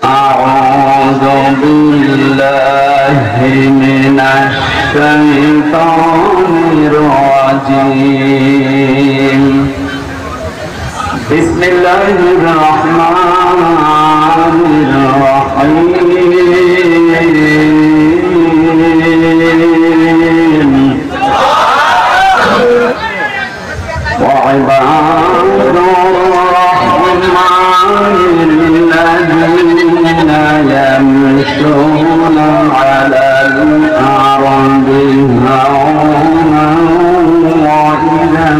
أعوذ بالله من الشيطان الرجيم بسم الله الرحمن الرحيم وعباد الرحمن الذين يمشون على الأرض هونا وإذا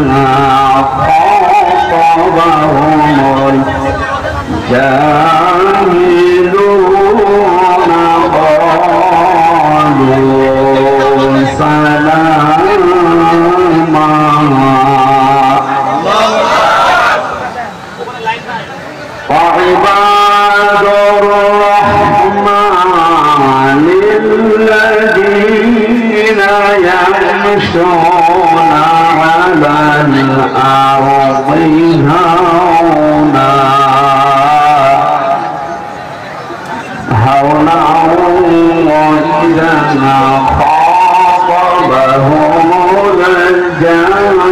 خاطبهم الجاهلون قالوا سلاما وعباد الرحمن الذين يمشون على الأرض هونا وإذا خاطبهم الجاهلون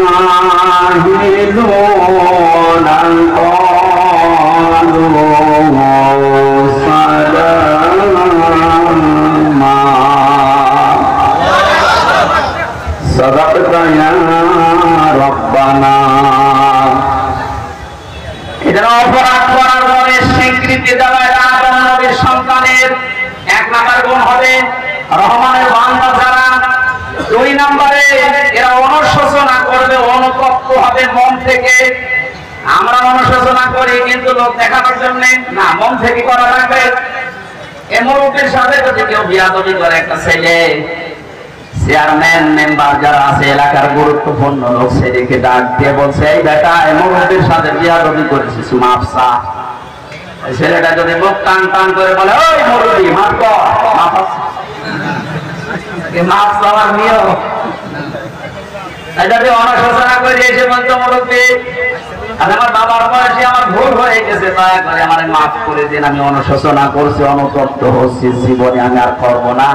صدقت يا ربنا এদের অপরাধ করার পরে স্বীকৃতি দেওয়া আদম নবীর সন্তানের এক নাম্বার গুণ হবে রহমানের বান্দা যারা। দুই নম্বরে এরা অনুশোচনা করবে, অনুতপ্ত হবে মন থেকে। আমরা অনুশোচনা করি কিন্তু লোক দেখানোর জন্য না, মন থেকে করা লাগবে। এ মুরব্বির সাথে যদি কেউ বিয়াদবি করে, একটা ছেলে চেয়ারম্যান মেম্বার যারা আছে এলাকার গুরুত্বপূর্ণ লোক, সেদিকে ডাক দিয়ে বলছে, এই বেটা এ মুরব্বির সাথে বিয়াদবি করেছিস, মাপ চা। ছেলেটা যদি মুখ টান টান করে বলে, ওই মুরব্বি মাপ কর, মাপ চাওয়ার নিয়ম। যদি অনুশোচনা করে এসে বলতো, মুরব্বি আমার বাবার বয়সে আমার ভুল হয়ে গেছে, দয়া করে আমার মাফ করে দিন, আমি অনুশোচনা করছি, অনুতপ্ত হচ্ছি, জীবনে আমি আর করবো না।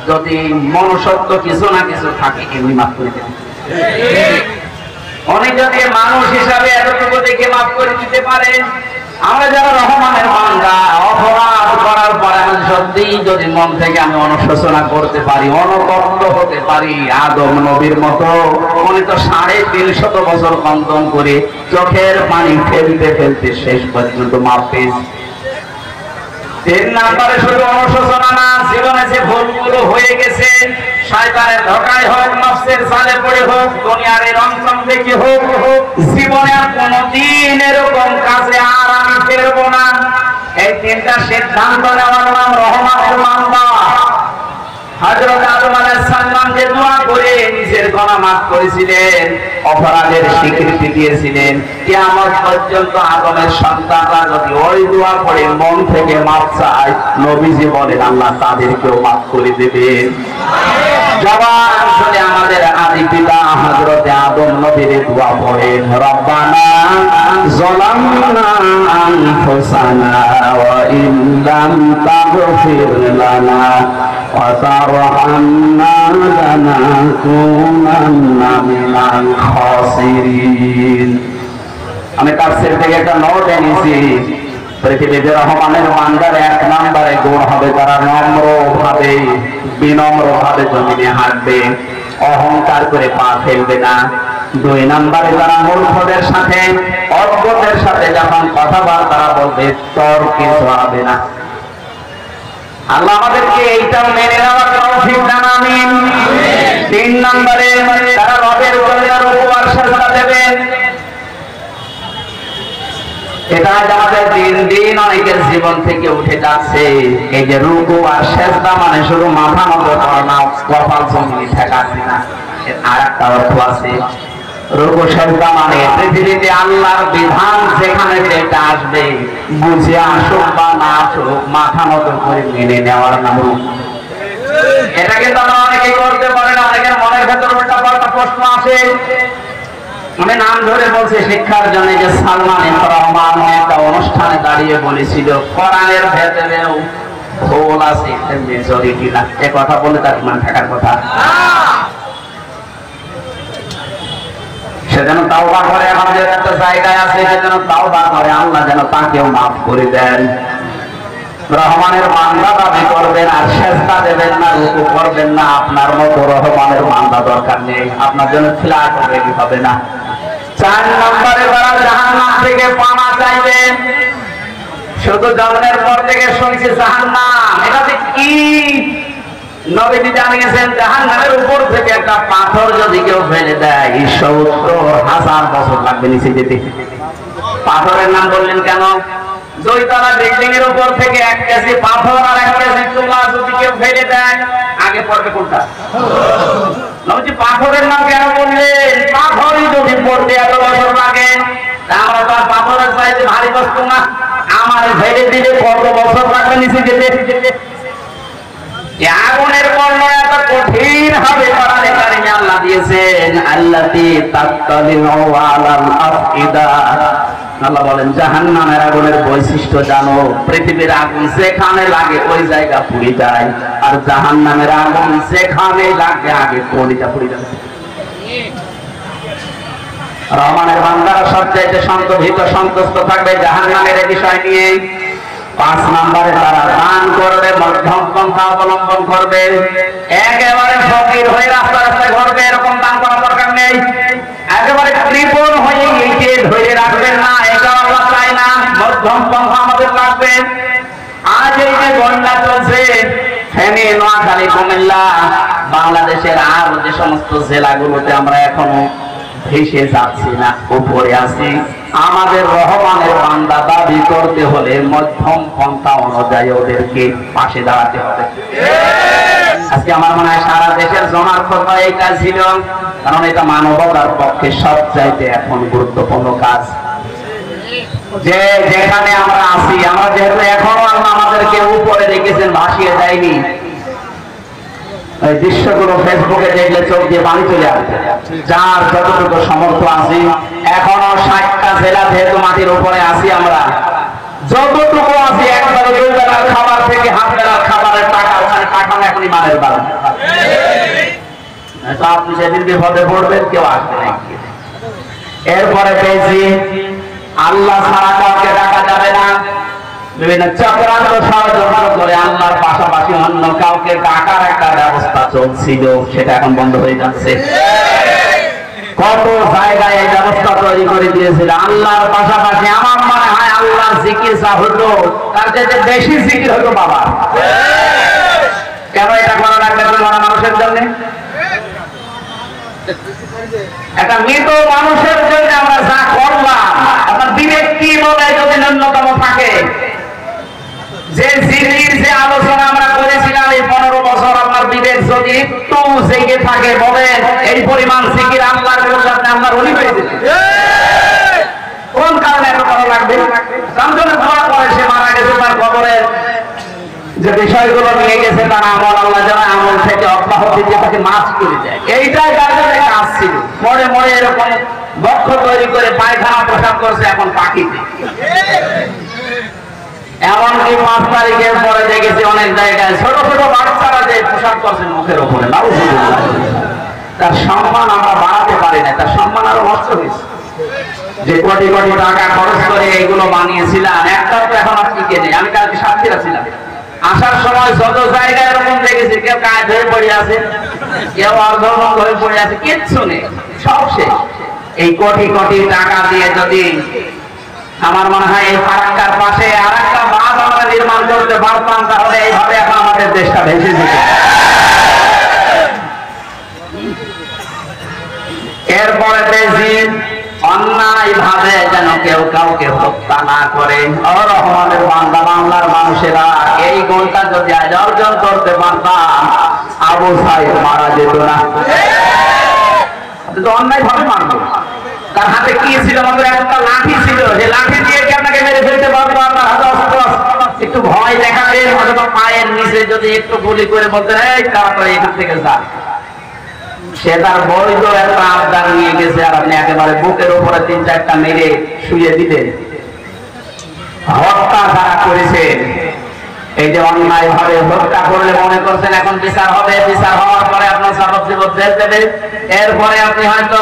যদি মনুষ্যত্ব কিছু না কিছু থাকে এগুলি মাফ করে দেন। উনি যদি মানুষ হিসাবে এতটুকু দেখে মাফ করে দিতে পারে, আমরা যারা রহমানের বান্দা অপরাধ করার পরে আমি সত্যি যদি মন থেকে আমি অনুশোচনা করতে পারি, অনুতপ্ত হতে পারি আদম নবীর মতো। উনি তো 350 বছর কন্দন করে চোখের পানি ফেলতে ফেলতে শেষ পর্যন্ত মাপ পেয়েছে। 3 নম্বরে শুধু অনুশোচনা না, জীবনে যে ভুলগুলো হয়ে গেছে, শয়তানের ধোঁকায় হোক, নফসের জালে পড়ে হোক, দুনিয়ার এই রংচং দেখে হোক, জীবনে আর কোনদিন এরকম কাজে আর আমি ফিরবো না। এই 3টা সিদ্ধান্ত নেওয়ার নাম রহমানের বান্দা। হযরত আদম আলাইহিস সালাম যে দোয়া করে নিজের গুনাহ মাফ করেছিলেন, অপরাধের স্বীকৃতি দিয়েছিলেন, কিয়ামত পর্যন্ত আদমের সন্তানরা যদি ওই দোয়া করে মন থেকে মাফ চায়, নবীজি বলেন আল্লাহ তাদেরকেও মাফ করে দেবেন। জবান শুনে আমাদের আদি পিতা হযরত আদম নবীর দোয়া পড়েন, রব্বানা যালামনা আনফুসানা ওয়া ইন লাম তাগফির লানা ওয়া তারহামনা লানাকুনান্না মিনাল খাসিরিন। আমি তাফসীর থেকে একটা নোট এনেছি, পৃথিবীতে রহমানের বান্দার 1 নম্বরে গুণ হবে তারা নম্রভাবে, বিনম্রভাবে জমিনে হাঁটবে, অহংকার করে পা ফেলবে না। 2 নম্বরে তারা মূর্খদের সাথে, অজ্ঞদের সাথে যখন কথাবার্তা বলবে তর্কে জড়াবে না। আল্লাহ আমাদেরকে এইটা মেনে নেওয়ার তৌফিক দান, আমিন। 3 নম্বরে তারা রবের জমিনের উপর সাজদা দেবে। এটা আমাদের দিন দিন অনেকের জীবন থেকে উঠে যাচ্ছে। এই যে রুকু আর সেজদা মানে শুধু মাথা নত করা না, কপাল জমিনে ঠেকাচ্ছে না, আর একটা অর্থ আছে। রুকু সেজদা মানে পৃথিবীতে আল্লাহর বিধান যেখানে যেটা আসবে, বুঝে আসুক বা না আসুক, মাথা নত করে মেনে নেওয়ার নাম। এটা কিন্তু আমরা অনেকেই করতে পারি না। অনেকের মনের ভেতর একটা প্রশ্ন আসে, আমি নাম ধরে বলছি শিক্ষার জন্য, যে সালমান রহমান একটা অনুষ্ঠানে দাঁড়িয়ে বলেছিল কোরআনের ভেতরেও ভুল আছে, মেজরিটি না। এ কথা বলে তার ইমান থাকার কথা। সেজন্য তাওবা করে, এখন যে একটা জায়গায় আছে সেজন্য তাওবা করে, আল্লাহ যেন তাকেও মাফ করে দেন। রহমানের বান্দা দাবি করবেন আর সেজদা দেবেন না, রুকু করবেন না, আপনার মতো রহমানের বান্দা দরকার নেই, আপনার জন্য ফ্ল্যাট রেডি হবে না। 4 নম্বরে যারা জাহান্নাম থেকে পানা চাইবেন, শুধু জন্মের পর থেকে শুনছি জাহান্নাম, এটাতে কি? নবীজি জানিয়েছেন জাহান্নামের উপর থেকে একটা পাথর যদি কেউ ফেলে দেয় 70,000 বছর লাগবে নিচে যেতে। পাথরের নাম বললেন কেন? 2 তলা বিল্ডিং এর উপর থেকে 1 কেজি পাথর আর 1 কেজি তুলা যদি কেউ ফেলে দেয়, আগে পড়বে কোনটা? নবীজি পাথরের নাম কেন বললেন? পাথরই যদি পড়তে এত বছর লাগে, আমরা তো পাথরের চাইতে ভারী বস্তু না, আমার ফেলে দিলে কত বছর লাগবে নিচে যেতে? আগুনের বর্ণনা এত কঠিন হবে, কোরআনে কারিমে আল্লাহ দিয়েছেন আল্লাতী তাত্তালিউ আলাল আফইদা। আল্লাহ বলেন জাহান্নামের আগুনের বৈশিষ্ট্য জানো, পৃথিবীর আগুন যেখানে লাগে ওই জায়গা পুড়ে যায়, আর জাহান্নামের আগুন যেখানে লাগে আগে কলিজা পুড়ে যায়। রহমানের বান্দারা সবচাইতে সন্তোষিত সন্তুষ্ট থাকবে জাহান্নামের বিষয় নিয়ে। 5 নম্বরে তারা দান করবে, মধ্যম পন্থা অবলম্বন করবে, একেবারে ফকির হয়ে রাস্তা রাস্তায় ঘুরবে এরকম দান করার দরকার নেই। একেবারে কৃপণ হয়ে এইকে ধরে রাখবেন না, এটা আল্লাহ চায় না। মধ্যম পন্থা আমাদের লাগবে। আজ এই যে বন্যা চলছে, ফেনী, নোয়াখালী, কুমিল্লা, বাংলাদেশের আর যে সমস্ত জেলাগুলোতে আমরা এখনো ভেসে যাচ্ছি না, উপরে আছি, আমাদের রহমানের বান্দা দাবি করতে হলে মধ্যম পন্থা অনুযায়ী ওদেরকে পাশে দাঁড়াতে হবে। আজকে আমার মনে হয় সারা দেশের জমার কথা এই কাজ ছিল, কারণ এটা মানবতার পক্ষে সবচাইতে এখন গুরুত্বপূর্ণ কাজ। যে যেখানে আমরা আছি, আমরা যেহেতু এখনো আল্লাহ আমাদেরকে উপরে রেখেছেন, ভাসিয়ে দেয়নি, দৃশ্যগুলো ফেসবুকে দেখলে চোখ দিয়ে পানি চলে আসে। যার যতটুকু সমর্থ আছে, এখনো 60টা জেলা যেহেতু মাটির উপরে আছি, আমরা যতটুকু আছি একবারে 2 বেলার খাবার থেকে 1/2 বেলার খাবারের টাকা ওখানে পাঠানো এখনই মানের বাড়ি। আপনি সেদিন বিপদে পড়বেন, কেউ আসবে না। এরপরে পেয়েছি আল্লাহ ছাড়া কাউকে ডাকা যাবে না। বিভিন্ন চক্রান্ত ষড়যন্ত্র করে আল্লাহর পাশাপাশি অন্য কাউকে ডাকার একটা ব্যবস্থা চলছিল, সেটা এখন বন্ধ হয়ে যাচ্ছে। কত জায়গায় এই ব্যবস্থা তৈরি করে দিয়েছিল আল্লাহর পাশাপাশি। আমার মনে হয় আল্লাহর জিকির যা হতো তার চাইতে বেশি জিকির হতো বাবা। কেন এটা করা লাগবে? মরা মানুষের জন্য, একটা মৃত মানুষের জন্য আমরা যা করলাম, আপনার বিবেক কি বলে যদি ন্যূনতম থাকে? যে জিকির, যে আলোচনা আমরা করেছিলাম এই 15 বছর, আপনার বিবেক যদি একটু জেগে থাকে, বলেন এই পরিমাণ জিকির আল্লাহর কাছে আপনার ওলি হয়ে যেতে কোন কারণে এত করা লাগবে? রামজনে ধরা পড়ে, সে মারা গেছে, তার কবরের যে বিষয়গুলো নিয়ে গেছে তার আমল, আল্লাহ যেন আমল থেকে অব্যাহতি দিয়ে তাকে মাফ করে দেয়, এইটাই তার জন্য কাজ ছিল। মরে মরে এরকম বক্ষ তৈরি করে পায়খানা পোশাক করছে এখন পাখিতে। এমনকি 5 তারিখের পরে দেখেছি অনেক জায়গায় ছোট ছোট বাচ্চারা যে পোশাক করছে মুখের উপরে, তার সম্মান আমরা বাড়াতে পারি না, তার সম্মান আরো নষ্ট হয়েছে। যে কোটি কোটি টাকা খরচ করে এইগুলো বানিয়েছিলাম, একটা তো এখন আর টিকে নেই। আমি কালকে সাক্ষীরা ছিলাম, আসার সময় যত জায়গায় এরকম দেখেছি, কেউ কাজ হয়ে পড়ে আছে, কেউ অর্ধভঙ্গ হয়ে পড়ে আছে, কিচ্ছু নেই, সব শেষ। এই কোটি কোটি টাকা দিয়ে যদি আমার মনে হয় এই ফারাক্কার পাশে আর একটা বাঁধ আমরা নির্মাণ করতে পারতাম, তাহলে এইভাবে এখন আমাদের দেশটা ভেসে যেত। এরপরে দেখি অন্যায় ভাবে যেন কেউ কাউকে হত্যা না করে। ও রহমানের বান্দা, বাংলার মানুষেরা, এই গুণটা যদি আজ অর্জন করতে পারতাম, আবু সাইদ মারা যেত না। অন্যায় ভাবে মারব, তার হাতে কি ছিল? আমাদের একটা লাঠি ছিল, যে লাঠি দিয়ে কি আপনাকে মেরে ফেলতে পারবো? আপনার হাতে অস্ত্র, একটু ভয় দেখাবেন, অথবা পায়ের নিচে যদি একটু গুলি করে বলতে এই তাড়াতাড়ি এখান থেকে যা, সে তার বৈধ একটা আবদার নিয়ে গেছে, আর আপনি একেবারে বুকের উপরে 3-4টা মেরে শুয়ে দিলেন। হত্যা যারা করেছেন, এই যে অন্যায় ভাবে হত্যা করলে মনে করছেন এখন বিচার হবে, বিচার হওয়ার পরে আপনার যাবজ্জীবন জেল দেবে, এরপরে আপনি হয়তো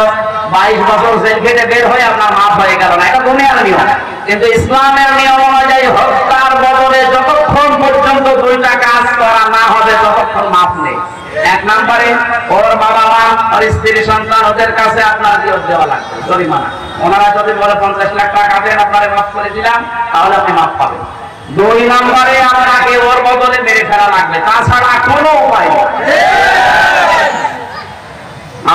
22 বছর জেল খেটে বের হয়ে আপনার মাফ হয়ে গেল না, এটা দুনিয়ার নিয়ম। কিন্তু ইসলামের নিয়ম অনুযায়ী হত্যার বদলে যতক্ষণ পর্যন্ত 2টা কাজ করা না হবে ততক্ষণ মাফ নেই। 1 নম্বরে ওর বাবা মা আর স্ত্রী সন্তান ওদের কাছে আপনার দিয়ত দেওয়া লাগবে, জরিমানা। ওনারা যদি বলে 50 লাখ টাকা দেন আপনারে মাফ করে দিলাম, তাহলে আপনি মাফ পাবেন। 2 নম্বরে আপনাকে ওর বদলে মেরে ফেলা লাগবে, তাছাড়া কোনো উপায় নেই।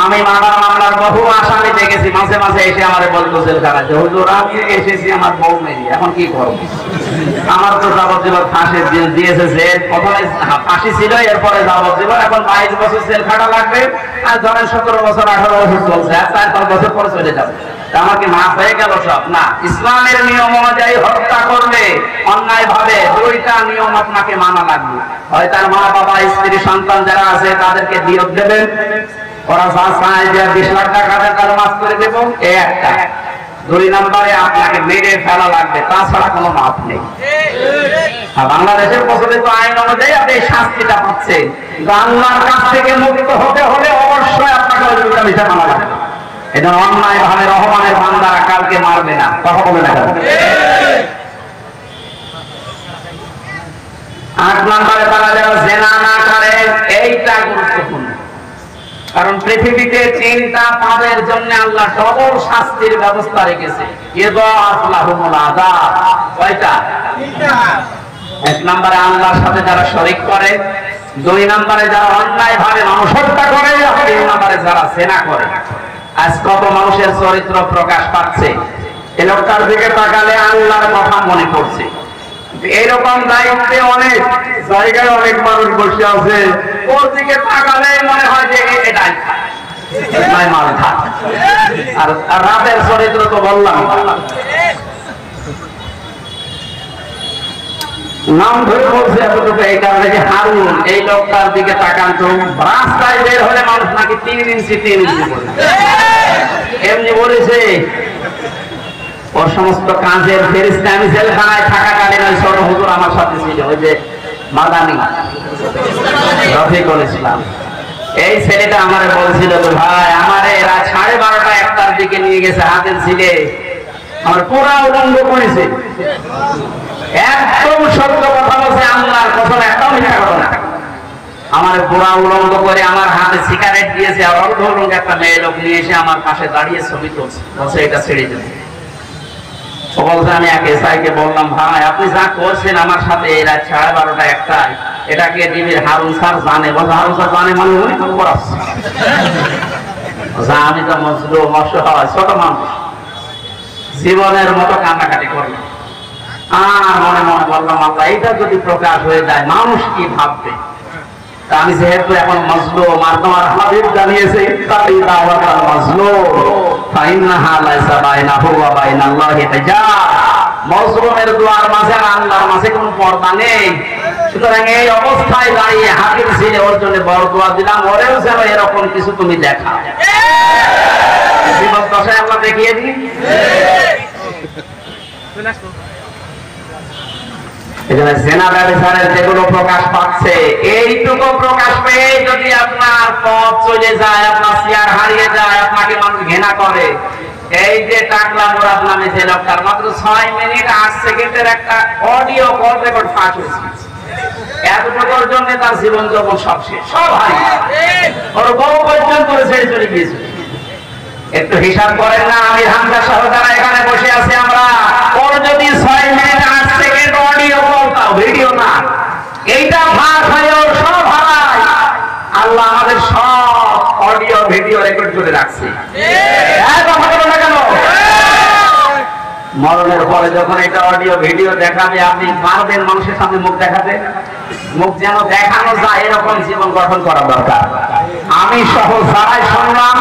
আমি মামলার বহু আসামি দেখেছি, মাঝে মাঝে এসে আমার বলতো জেলখানায়, হুজুর আমি এসেছি আমার বউ মেরি, এখন কি করব? আমার তো যাবজ্জীবন ফাঁসি দিয়েছে, যে প্রথমে ফাঁসি ছিল, এরপরে যাবজ্জীবন, এখন 22 বছর জেল খাটা লাগবে, আর ধরেন 17 বছর 18 বছর চলছে, আর 4-5 বছর পরে চলে যাবে। আমাকে মাফ হয়ে গেল সব? না, ইসলামের নিয়ম অনুযায়ী হত্যা করলে অন্যায় ভাবে 2টা নিয়ম আপনাকে মানা লাগবে। হয় তার মা বাবা স্ত্রী সন্তান যারা আছে তাদেরকে দিয়ত দেবেন, ওরা চায় যে 20 লাখ টাকা তার মাফ করে দেব, এই একটা। 2 নম্বরে আপনাকে মেরে ফেলা লাগবে, তাছাড়া কোনো মাফ নেই। বাংলাদেশের প্রচলিত আইন অনুযায়ী আপনি এই শাস্তিটা পাচ্ছেন, কিন্তু আল্লাহর কাছ থেকে মুক্ত হতে হলে অবশ্যই আপনাকে ওই 2টা বিষয় মানা লাগবে। এটা অন্যায় ভাবে রহমানের বান্দারা কাউকে মারবে না, কথা বলে না। 8 নম্বরে তারা যারা জেনা না করে, এইটা গুরুত্বপূর্ণ। কারণ পৃথিবীতে 3টা পাপের জন্য আল্লাহ ডবল শাস্তির ব্যবস্থা রেখেছে। কয়টা? 1 নম্বরে আল্লাহর সাথে যারা শরীক করে, 2 নম্বরে যারা অন্যায় ভাবে মানুষ হত্যা করে, 3 নম্বরে যারা জেনা করে। আজ কত মানুষের চরিত্র প্রকাশ পাচ্ছে, এই লোকটার দিকে তাকালে আল্লাহর কথা মনে পড়ছে। এরকম দায়িত্বে অনেক জায়গায় অনেক মানুষ বসে আছে, ওর দিকে তাকালে মনে হয় যে এটাই আর রাতের চরিত্র তো বললাম। নাম ধরে বলছে এতটুকু এই কারণে যে হারুন, এই লোকটার দিকে তাকান তো, রাস্তায় বের হলে মানুষ নাকি 3 ইঞ্চি বলে এমনি বলেছে। ওর সমস্ত কাজের ফেরেশতা, আমি জেলখানায় থাকাকালীন ওই ছোট হুজুর আমার সাথে ছিল, ওই যে মাদানি রফিকুল ইসলাম, এই ছেলেটা আমারে বলছিল তো ভাই আমারে এরা 12:30-1টার দিকে নিয়ে গেছে, হাতের ছিলে আমার পুরা উলঙ্গ করেছে। একদম সত্য কথা বলছে, আল্লাহর কসম, একটাও মিথ্যা কথা না। আমার পুরা উলঙ্গ করে আমার হাতে সিগারেট দিয়েছে, আর অর্ধ উলঙ্গ একটা মেয়ে লোক নিয়ে এসে আমার পাশে দাঁড়িয়ে ছবি তুলছে, বলছে এটা ছেড়ে দেবে। বলছে আমি এক এসআইকে বললাম, ভাই আপনি যা করছেন আমার সাথে এই রাত 12:30-1টায়, এটাকে ডিবির হারুন স্যার জানে? বলছে হারুন স্যার জানে মানে উনি তো করাচ্ছে। আমি তো মজলুম, অসহায় ছোট মানুষ, জীবনের মতো কান্নাকাটি করলাম। আর মনে মনে বললাম, আল্লাহ এটা যদি প্রকাশ হয়ে যায় মানুষ কি ভাববে? আমি যেহেতু এখন মজলুম, আর তোমার হাবিব জানিয়েছে তাই দাওয়াতাল মজলুম ফাইন্নাহা লাইসা বাইনাহু ওয়া বাইনাল্লাহি হিজাব, মজলুমের দুয়ার মাঝে আর আল্লাহর মাঝে কোনো পর্দা নেই। সুতরাং এই অবস্থায় দাঁড়িয়ে হাকিম ছিল, ওর জন্য বড় দোয়া দিলাম, ওরেও যেন এরকম কিছু তুমি দেখা জীবন দশায় আমরা দেখিয়ে দিই। এখানে জেনা ব্যভিচারের যেগুলো প্রকাশ পাচ্ছে, এইটুকু প্রকাশ পেয়ে যদি আপনার পথ চলে যায়, আপনার চেয়ার হারিয়ে যায়, আপনাকে মানুষ ঘৃণা করে, এই যে টাকলা মুরাদ নামে যে লোকটার মাত্র 6 মিনিট 8 সেকেন্ডের একটা অডিও কল রেকর্ড ফাঁস হয়েছে, এতটুকুর জন্য তার জীবন যৌবন সব শেষ, সব হারিয়ে, ওর বউ পর্যন্ত ছেড়ে চলে গিয়েছে। একটু হিসাব করেন না, আমি হামজা সহ যারা এখানে বসে আছে আমরা, ওর যদি 6 মিনিট 8 সেকেন্ড অডিও কল, তাও ভিডিও না, এইটা ফাঁস হয়ে ওর সব হারায়। আল্লাহ আমাদের সব অডিও ভিডিও রেকর্ড করে রাখছে। মরণের পরে যখন এটা অডিও ভিডিও দেখাবে, আপনি পারবেন মানুষের সামনে মুখ দেখাতে? মুখ যেন দেখানো যায় এরকম জীবন গঠন করা দরকার। আমি সহ যারাই শুনলাম,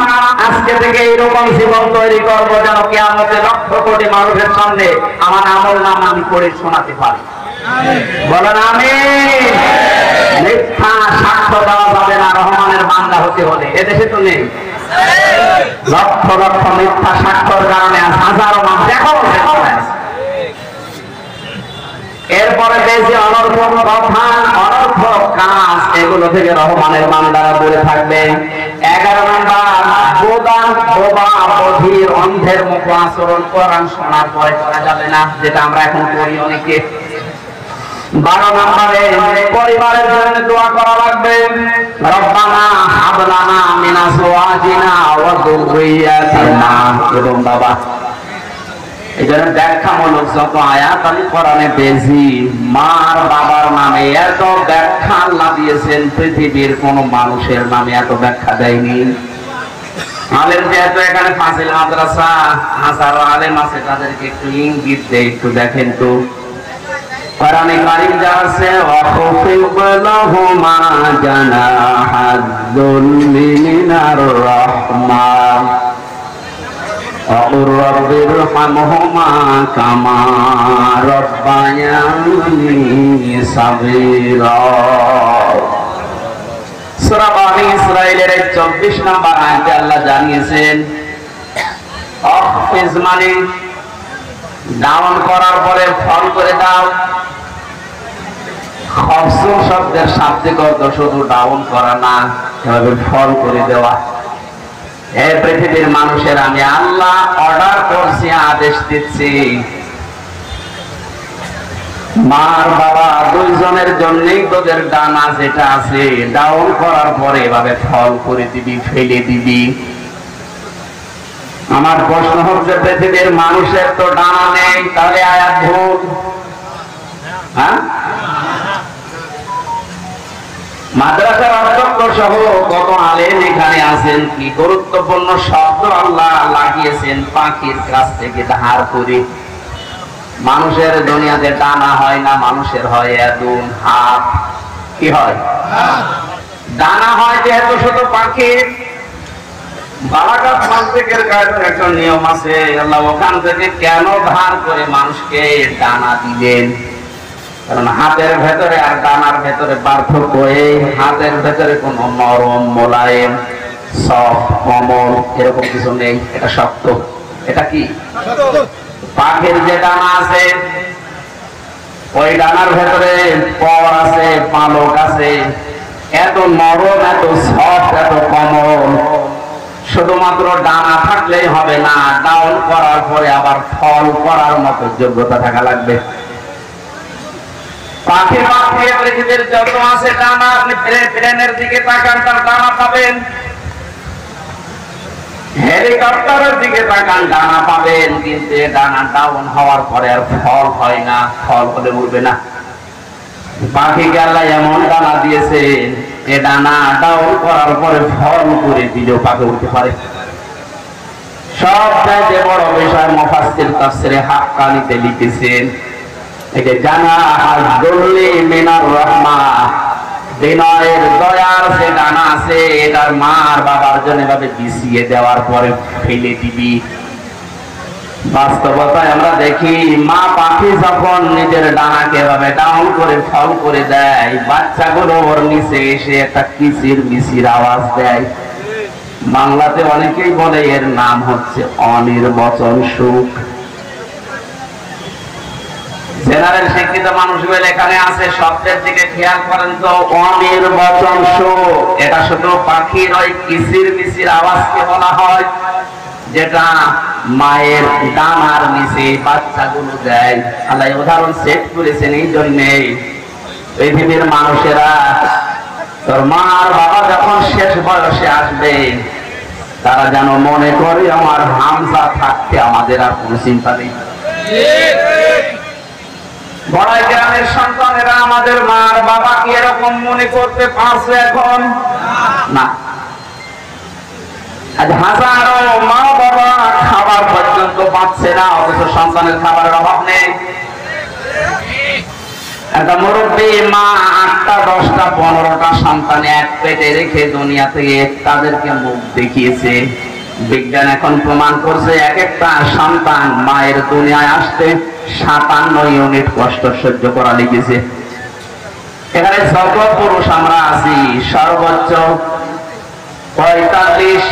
আজকে থেকে এরকম জীবন তৈরি করবো যেন কিয়ামতে লক্ষ কোটি মানুষের সামনে আমার আমল নাম আমি করে শোনাতে পারি। বলেন আমিন। মিথ্যা সাক্ষ্য দেওয়া যাবে না, রহমানের বান্দা হতে হলে এদেশে তো নেই। লক্ষ লক্ষ মিথ্যা সাক্ষর কারণে হাজারো মানুষ এখন এরপরে বেশি অনর্থক কথা অনর্থক কাজ এগুলো থেকে রহমানের বান্দারা দূরে থাকবে। 11 নম্বর বোবা বধির অন্ধের মতো আচরণ কোরআন শোনার পরে করা যাবে না, যেটা আমরা এখন করি অনেকে। 12 নম্বরে পরিবারের জন্য দোয়া করা লাগবে। রব্বানা হাব লানা মিন আজওয়াজিনা ওয়া যুররিয়াতিনা। এবং বাবা এই জন্য ব্যাখ্যামূলক যত আয়াত আমি কোরআনে পেয়েছি, মার বাবার নামে এত ব্যাখ্যা আল্লাহ দিয়েছেন, পৃথিবীর কোন মানুষের নামে এত ব্যাখ্যা দেয়নি। আলেম যেহেতু এখানে ফাজিল মাদ্রাসা, হাজারো আলেম আছে, তাদেরকে একটু ইঙ্গিত দেয়, একটু দেখেন তো কোরআনে কারীম যা আছে, ওয়াখফিদ লাহুমা জানাহাদ-দুল্লি মিনার রাহমাহ وقل رب ارحمهما كما ربياني صغيرا। সূরা বনী ইসরাঈলের 24 নম্বর আয়াতে আল্লাহ জানিয়েছেন, অখফিজ মানে ডাউন করার পরে ফল করে দাও। খফসু শব্দের শাব্দিক অর্থ শুধু ডাউন করা না, এভাবে ফল করে দেওয়া। এই পৃথিবীর মানুষের আমি আল্লাহ অর্ডার করছি, আদেশ দিচ্ছি, মার বাবা দুইজনের জন্যই তোদের ডানা যেটা আছে ডাউন করার পরে এভাবে ফল করে দিবি, ফেলে দিবি। আমার প্রশ্ন হচ্ছে, পৃথিবীর মানুষের তো ডানা নেই, তাহলে আয়াত ভুল। হ্যাঁ, মাদ্রাসার অধ্যক্ষ সহ কত আলেম এখানে আছেন, কি গুরুত্বপূর্ণ শব্দ আল্লাহ লাগিয়েছেন পাখির কাছ থেকে ধার করে। মানুষের দুনিয়াতে ডানা হয় না, মানুষের হয় এদুন, হাত। কি হয়? ডানা হয় যেহেতু শুধু পাখির। বালাগাত মানতিকের কায়দার একটা নিয়ম আছে, আল্লাহ ওখান থেকে কেন ধার করে মানুষকে ডানা দিলেন? কারণ হাতের ভেতরে আর ডানার ভেতরে পার্থক্য। এই হাতের ভেতরে কোন নরম মোলায়েম সফট কোমল এরকম কিছু নেই, এটা শক্ত। এটা কি? পাখির যে ডানা আছে, ওই ডানার ভেতরে পর আছে, পালক আছে, এত নরম, এত সফট, এত কোমল। শুধুমাত্র ডানা থাকলেই হবে না, ডাউন করার পরে আবার ফল করার মতো যোগ্যতা থাকা লাগবে। পাখি পাখি পৃথিবীর যত আছে ডানা, আপনি প্লেনের দিকে তাকান, তার ডানা পাবেন। হেলিকপ্টারের দিকে তাকান, ডানা পাবেন। কিন্তু ডানা ডাউন হওয়ার পরে আর ফল হয় না, ফল হলে উড়বে না। পাখিকে আল্লাহ এমন ডানা দিয়েছে, এ ডানা ডাউন করার পরে ফল করে দিলেও পাখি উঠতে পারে। সবচাইতে বড় বিষয় মুফাসসির তাফসীরে হাক্কানীতে লিখেছেন, একে জানাহাদ-দুল্লি মিনার রাহমাহ, বিনয়ের দয়ার যে ডানা আছে, এটার মার বাবার জন্য এভাবে বিছিয়ে দেওয়ার পরে ফেলে দিবি। বাস্তবতায় আমরা দেখি, মা পাখি যখন নিজের ডানাকে এভাবে ডাউন করে ফল করে দেয়, বাচ্চাগুলো ওর নিচে এসে একটা কিচির মিচির আওয়াজ দেয়। বাংলাতে অনেকেই বলে এর নাম হচ্ছে অনির্বচন সুখ। জেনারেল শিক্ষিত মানুষগুলো এখানে আছে, শব্দের দিকে খেয়াল করেন তো, অনির্বচন সুখ। এটা শুধু পাখির ওই কিচির মিচির আওয়াজকে বলা হয়, যেটা মায়ের ডানার নিচে বাচ্চাগুলো দেয়। আল্লাহ উদাহরণ সেট করেছেন এই জন্যে, পৃথিবীর মানুষেরা তোর মার বাবা যখন শেষ বয়সে আসবে, তারা যেন মনে করে আমার হামজা থাকতে আমাদের আর কোন চিন্তা নেই। বড় গ্রামের সন্তানেরা আমাদের মার বাবা কি এরকম মনে করতে পারছে এখন? না। আজ হাজারো মা বাবা খাবার পর্যন্ত পাচ্ছে না, অথচ সন্তানের খাবারের অভাব নেই। একটা মুরব্বী মা 8টা 10টা 15টা সন্তান এক পেটে রেখে দুনিয়া থেকে তাদেরকে মুখ দেখিয়েছে। বিজ্ঞান এখন প্রমাণ করছে, এক একটা সন্তান মায়ের দুনিয়ায় আসতে 57 ইউনিট কষ্ট সহ্য করা লেগেছে। এখানে যত পুরুষ আমরা আছি, সর্বোচ্চ 45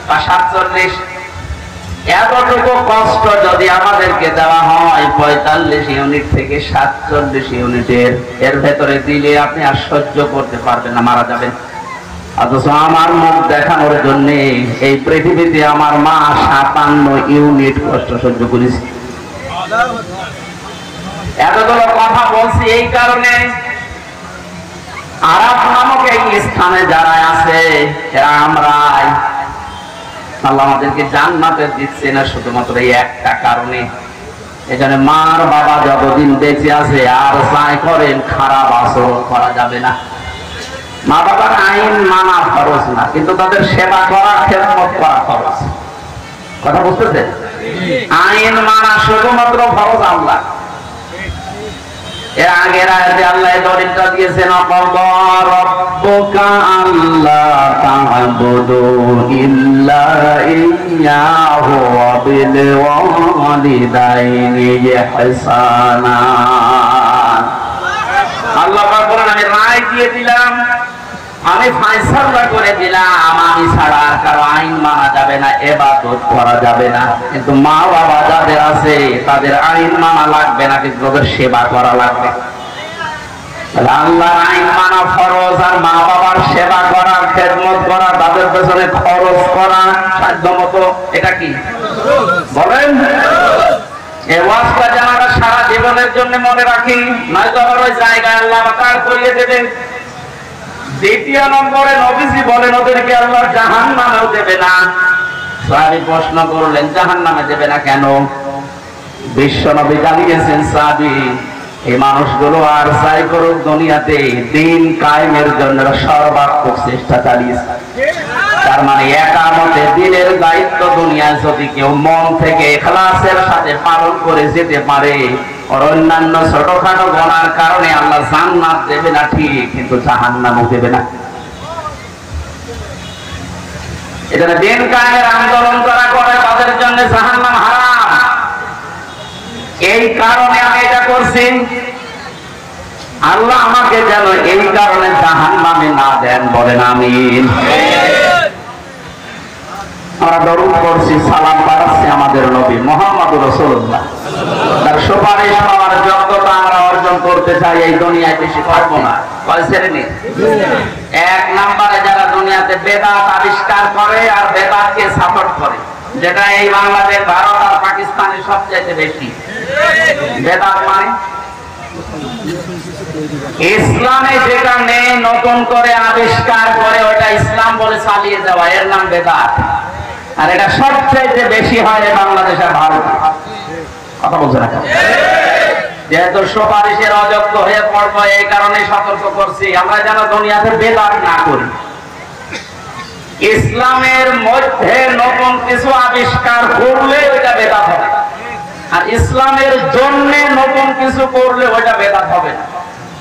বা 47, এতটুকু কষ্ট যদি আমাদেরকে দেওয়া হয় 45 ইউনিট থেকে 47 ইউনিটের, এর ভেতরে দিলে আপনি আর সহ্য করতে পারবেন না, মারা যাবেন। অথচ আমার মুখ দেখানোর জন্য এই পৃথিবীতে আমার মা 57 ইউনিট কষ্ট সহ্য করেছে। এতগুলো কথা বলছি এই কারণে, আরাফ নামক এই স্থানে যারা আছে এরা আমরাই, আল্লাহ আমাদেরকে জান্নাতে দিচ্ছে না শুধুমাত্র এই একটা কারণে। এখানে মার বাবা যতদিন বেঁচে আছে আর চাই করেন খারাপ আচরণ করা যাবে না। মা বাবার আইন মানা খরচ না, কিন্তু তাদের সেবা করা, খেদমত করা খরচ। কথা বুঝতেছেন? আইন মানা শুধুমাত্র ফরজ আল্লাহ। এর আগের আয়াতে আল্লাহ দলিলটা দিয়েছেন, ক্বাদা রাব্বুকা আল্লা তা'বুদু ইল্লা ইয়্যাহু ওয়া বিল ওয়ালিদাইনি ইহসানা। আল্লাহ পাক বলেন, আমি রায় দিয়ে দিলাম, আমি ফয়সালা করে দিলাম, আমি ছাড়া কারো আইন মানা যাবে না, ইবাদত করা যাবে না। কিন্তু মা বাবা যাদের আছে তাদের আইন মানা লাগবে না, কিন্তু তাদের সেবা করা লাগবে। আল্লাহর আইন মানা ফরজ, আর মা বাবার সেবা করা, খেদমত করা, তাদের পেছনে খরচ করা সাধ্যমতো, এটা কি বলেন? এই ওয়াজটা যেন আমরা সারা জীবনের জন্য মনে রাখি, নয়তো আবার ওই জায়গায় আল্লাহ পাক করিয়ে দেবেন। দ্বিতীয় নম্বরে নবীজি বলেন ওদেরকে আল্লাহ জাহান্নামেও দেবে না। সাহাবী প্রশ্ন করলেন, জাহান্নামে দেবে না কেন? বিশ্ব নবী জানিয়েছেন, সাহাবী এই মানুষগুলো আর চাই করুক দুনিয়াতে দিন কায়েমের জন্য সর্বাত্মক চেষ্টা চালিয়েছে। তার মানে একামতে দিনের দায়িত্ব দুনিয়ায় যদি কেউ মন থেকে ইখলাসের সাথে পালন করে যেতে পারে, আর অন্যান্য ছোটখাটো গুনার কারণে আল্লাহ জান্নাত দেবে না ঠিক, কিন্তু জাহান্নামও দেবে না। এখানে দিন কায়েমের আন্দোলন যারা করে তাদের জন্য জাহান্নাম হারাম। এই কারণে আমি এটা করছি, আল্লাহ আমাকে যেন এই কারণে জাহান্নামে না দেন, বলেন আমিন। আমরা দরুদ করছি, সালাম পাঠাচ্ছি আমাদের নবী মুহাম্মদুর রাসূলুল্লাহ। তার সুপারিশ পাওয়ার যোগ্যতা আমরা অর্জন করতে চাই, এই দুনিয়ায় বেশি পারবো না। কয় শ্রেণী? এক নম্বরে যারা দুনিয়াতে বেদাত আবিষ্কার করে আর বেদাতকে সাপোর্ট করে, যেটা এই বাংলাদেশ, ভারত আর পাকিস্তানে সবচেয়ে বেশি। বেদাত মানে ইসলামে যেটা নেই নতুন করে আবিষ্কার করে ওটা ইসলাম বলে চালিয়ে যাওয়া, এর নাম বেদাত। আর এটা সবচেয়ে বেশি হয় বাংলাদেশ আর ভারত। কথা বলছে না? যেহেতু সুপারিশের অযোগ্য হয়ে পড়বো, এই কারণে সতর্ক করছি, আমরা যেন দুনিয়াতে বেদাত না করি। ইসলামের মধ্যে নতুন কিছু আবিষ্কার করলে ওইটা বেদাত হবে, আর ইসলামের জন্য নতুন কিছু করলে ওইটা বেদাত হবে না।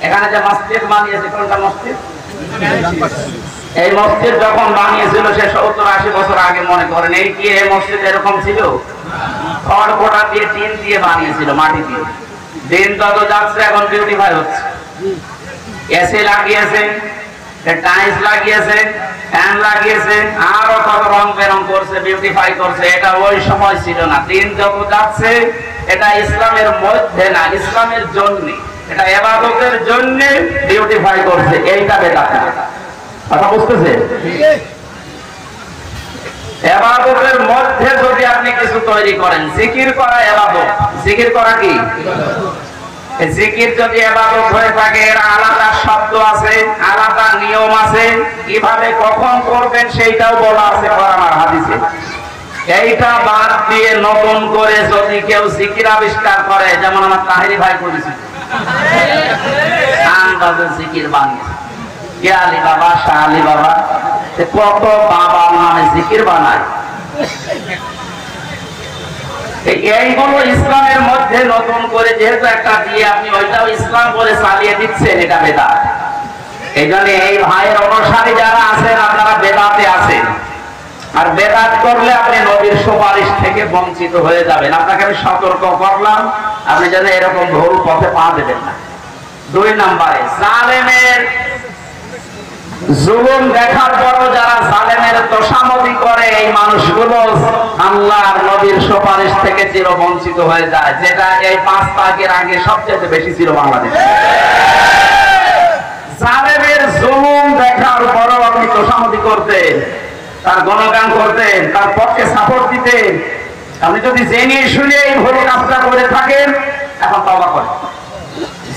এখানে যে মসজিদ বানিয়েছে, কোনটা মসজিদ? এই মসজিদ যখন বানিয়েছিল সে 70-80 বছর আগে, মনে করেন এই কি এই মসজিদ এরকম ছিল? খড় কোটা দিয়ে, টিন দিয়ে বানিয়েছিল, মাটি দিয়ে। দিন যত যাচ্ছে এখন বিউটিফাই হচ্ছে, এসি লাগিয়েছে, টাইলস লাগিয়েছে, ফ্যান লাগিয়েছে, আরো কত রং বেরং করছে, বিউটিফাই করছে। এটা ওই সময় ছিল না। দিন যত যাচ্ছে এটা ইসলামের মধ্যে না, ইসলামের জন্য, এটা ইবাদতের জন্য বিউটিফাই করছে, এইটা বেদাত। কথা বুঝতেছে? ইবাদতের মধ্যে যদি আপনি কিছু তৈরি করেন, জিকির করা ইবাদত, জিকির করা কি? জিকির যদি ইবাদত হয়ে থাকে, এর আলাদা শব্দ আছে, আলাদা নিয়ম আছে, কিভাবে কখন করবেন সেইটাও বলা আছে কোরআন আর হাদিসে। এইটা বাদ দিয়ে নতুন করে যদি কেউ জিকির আবিষ্কার করে, যেমন আমার তাহেরি ভাই করেছে, আন্দাজে জিকির বানিয়েছে, কে আলী বাবা, শাহ আলী বাবা, কত বাবার নামে জিকির বানায়। এইগুলো ইসলামের মধ্যে নতুন করে যেহেতু একটা দিয়ে আপনি ওইটাও ইসলাম বলে চালিয়ে দিচ্ছেন, এটা বেদাত। এই জন্য এই ভাইয়ের অনুসারী যারা আছেন আপনারা বেদাতে আছেন, আর বেদাত করলে আপনি নবীর সুপারিশ থেকে বঞ্চিত হয়ে যাবেন। আপনাকে আমি সতর্ক করলাম, আপনি যেন এরকম ভুল পথে পা দেবেন না। 2 নম্বরে জালেমের জুলুম দেখার পরও যারা জালেমের তোষামতি করে এই মানুষগুলো আল্লাহর নবীর সুপারিশ থেকে চিরবঞ্চিত হয়ে যায়, যেটা এই 5 তারিখের আগে সবচেয়ে বেশি ছিল বাংলাদেশে। জালেমের জুলুম দেখার পরও আপনি তোষামতি করতেন, তার গুণগান করতেন, তার পক্ষে সাপোর্ট দিতেন। আপনি যদি জেনে শুনে এই ভুল কাজটা করে থাকেন, এখন তওবা করেন,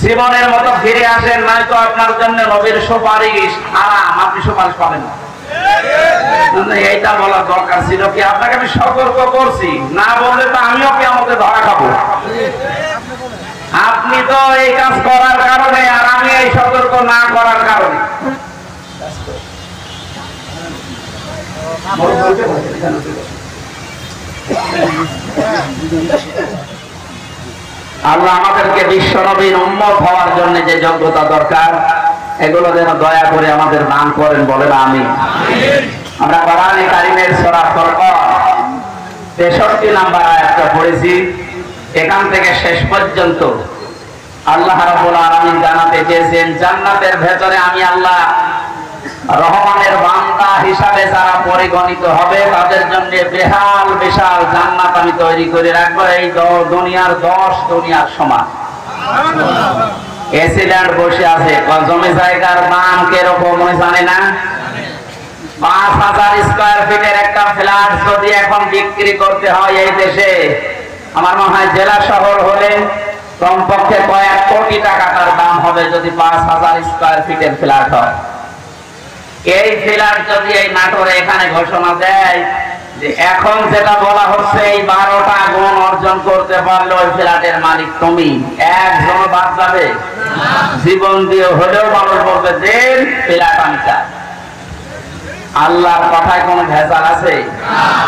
জীবনের মতো ফিরে আসেন, নয়তো আপনার জন্য নবীর সুপারিশ হারাম, আপনি সুপারিশ পাবেন না। এইটা বলার দরকার ছিল কি? আপনাকে আমি সতর্ক করছি, না বললে তো আমিও কি আমাকে ধরা খাবো। আপনি তো এই কাজ করার কারণে, আর আমি এই সতর্ক না করার কারণে। আল্লাহ আমাদেরকে বিশ্ব নবীর উম্মত হওয়ার জন্য যে যোগ্যতা দরকার, এগুলো যেন দয়া করে আমাদের দান করেন, বলেন আমিন। আমরা কোরআনে কারীমের সূরা ফুরকান 63 নম্বর আয়াতটা পড়েছি। এখান থেকে শেষ পর্যন্ত আল্লাহ রাব্বুল আলামিন জানাতে চেয়েছেন, জান্নাতের ভেতরে আমি আল্লাহ রহমানের বান্দা হিসাবে যারা পরিগণিত হবে, তাদের জন্য বেহাল বিশাল জান্নাত আমি তৈরি করে রাখবো, এই দুনিয়ার 10 দুনিয়ার সমান। এসিল্যান্ড বসে আছে, জমি জায়গার দাম কিরকম জানে না? 5000 স্কয়ার ফিটের একটা ফ্ল্যাট যদি এখন বিক্রি করতে হয় এই দেশে, আমার মনে হয় জেলা শহর হলে কমপক্ষে কয়েক কোটি টাকা তার দাম হবে, যদি 5000 স্কয়ার ফিটের ফ্ল্যাট হয়। এই ফ্ল্যাট যদি এই নাটোরে এখানে ঘোষণা দেয় যে এখন যেটা বলা হচ্ছে, এই 12টা গুণ অর্জন করতে পারলে ওই ফ্ল্যাটের মালিক তুমি, একজন বাদ যাবে? জীবন দিয়ে হলেও মানুষ বলবে যে ফ্ল্যাট আমি চাই। আল্লাহর কথায় কোনো ভেজাল আছে?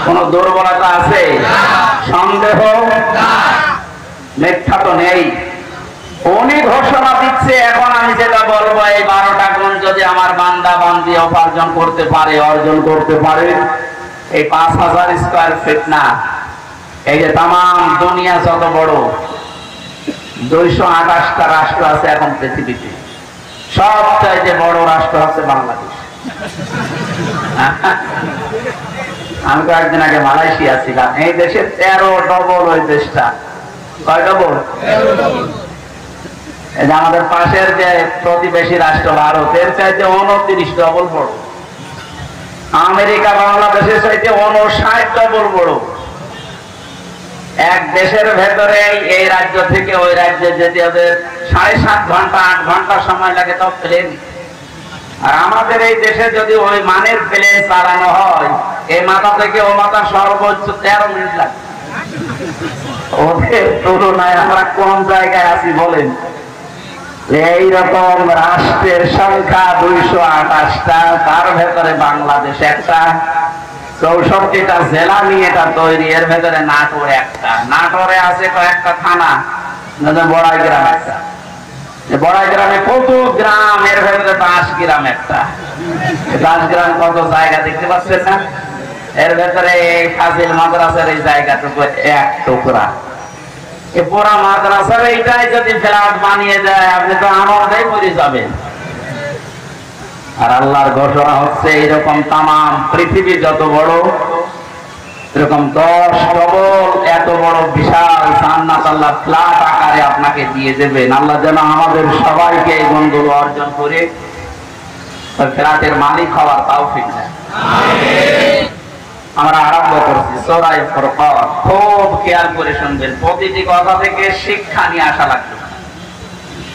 কোন দুর্বলতা আছে? সন্দেহ? মিথ্যা তো নেই। উনি ঘোষণা দিচ্ছে, এখন আমি যেটা বলবো, এই 12টা গুণ যদি আমার বান্দা বান্দি উপার্জন করতে পারে, অর্জন করতে পারে, এই 5000 স্কয়ার ফিট না, এই যে তাম দুনিয়া যত বড় 228টা রাষ্ট্র আছে এখন পৃথিবীতে, সবচাইতে বড় রাষ্ট্র হচ্ছে বাংলাদেশ। আমি তো একদিন আগে মালয়েশিয়া ছিলাম, এই দেশের 13 ডবল ওই দেশটা। কয় ডবল? আমাদের পাশের যে প্রতিবেশী রাষ্ট্র ভারতের চাইতে 29 ডবল বড়। আমেরিকা বাংলাদেশের চাইতে 59 ডবল বড়। এক দেশের ভেতরে এই রাজ্য থেকে ওই রাজ্যে যেতে ওদের 7.5 ঘন্টা 8 ঘন্টা সময় লাগে, তো প্লেন। আর আমাদের এই দেশে যদি ওই মানের প্লেন চালানো হয়, এই মাথা থেকে ও মাথা সর্বোচ্চ 13 মিনিট লাগে। ওদের তুলনায় আমরা কোন জায়গায় আছি বলেন? এইরকম রাষ্ট্রের সংখ্যা 228টা, তার ভেতরে বাংলাদেশ একটা। 64টা জেলা নিয়ে এটা তৈরি, এর ভেতরে নাটোর একটা। নাটোরে আছে কয়েকটা থানা, বড়াই গ্রাম একটা। বড়াই গ্রামে কত গ্রাম, এর ভেতরে 10 গ্রাম একটা। 10 গ্রাম কত জায়গা দেখতে পাচ্ছেন না? এর ভেতরে ফাজিল মাদ্রাসার এই জায়গাটুকু এক টুকরা। এই পুরা মাদ্রাসার এইটাই যদি ফ্ল্যাট বানিয়ে দেয়, আপনি তো আনন্দেই মরে যাবেন। আর আল্লাহর ঘোষণা হচ্ছে, এইরকম তাম পৃথিবী যত বড়, এরকম 10 ডবল এত বড় বিশাল জান্নাত আল্লাহ ফ্ল্যাট আকারে আপনাকে দিয়ে দেবেন। আল্লাহ যেন আমাদের সবাইকে এই গুণগুলো অর্জন করে ফ্ল্যাটের মালিক হওয়ার তৌফিক দেন। আমিন। আমরা আরম্ভ করছি সূরা ফুরকান। খুব খেয়াল করে শুনবেন, প্রতিটি কথা থেকে শিক্ষা নিয়ে আসা লাগবে।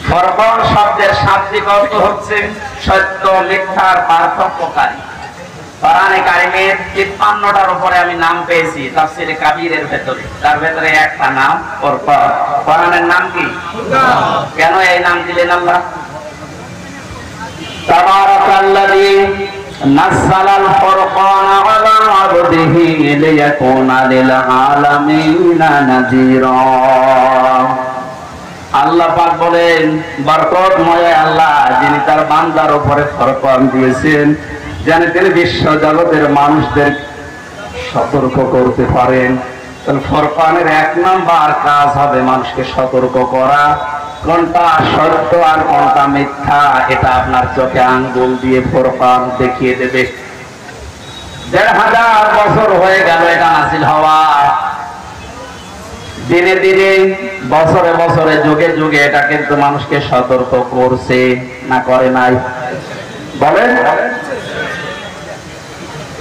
ফুরকান শব্দের শাব্দিক অর্থ হচ্ছে সত্য মিথ্যার পার্থক্যকারী। কোরআনে কারিমের 53টার উপরে আমি নাম পেয়েছি তাফসীরে কাবীরের ভেতরে, তার ভেতরে একটা নাম ফুরকান। কোরআনের নাম কি? কেন এই নাম দিলেন আল্লাহ? তাবারাকাল্লাযী নাযালাল ফুরকান আলা আবদিহি লিয়াকুনা লিল আলামিনা নাযীরা। আল্লাহ পাক বলেন, বরকতময় আল্লাহ যিনি তার বান্দার উপরে ফুরকান দিয়েছেন, যেন তিনি বিশ্ব জগতের মানুষদের সতর্ক করতে পারেন। তাহলে ফুরকানের 1 নাম্বার কাজ হবে মানুষকে সতর্ক করা, কোনটা সত্য আর কোনটা মিথ্যা এটা আপনার চোখে আঙ্গুল দিয়ে ফুরকান দেখিয়ে দেবে। ১,৫০০ বছর হয়ে গেল এটা নাযিল হওয়া। দিনে দিনে বছরে বছরে যুগে যুগে এটা কিন্তু মানুষকে সতর্ক করছে না করে নাই? বলেন।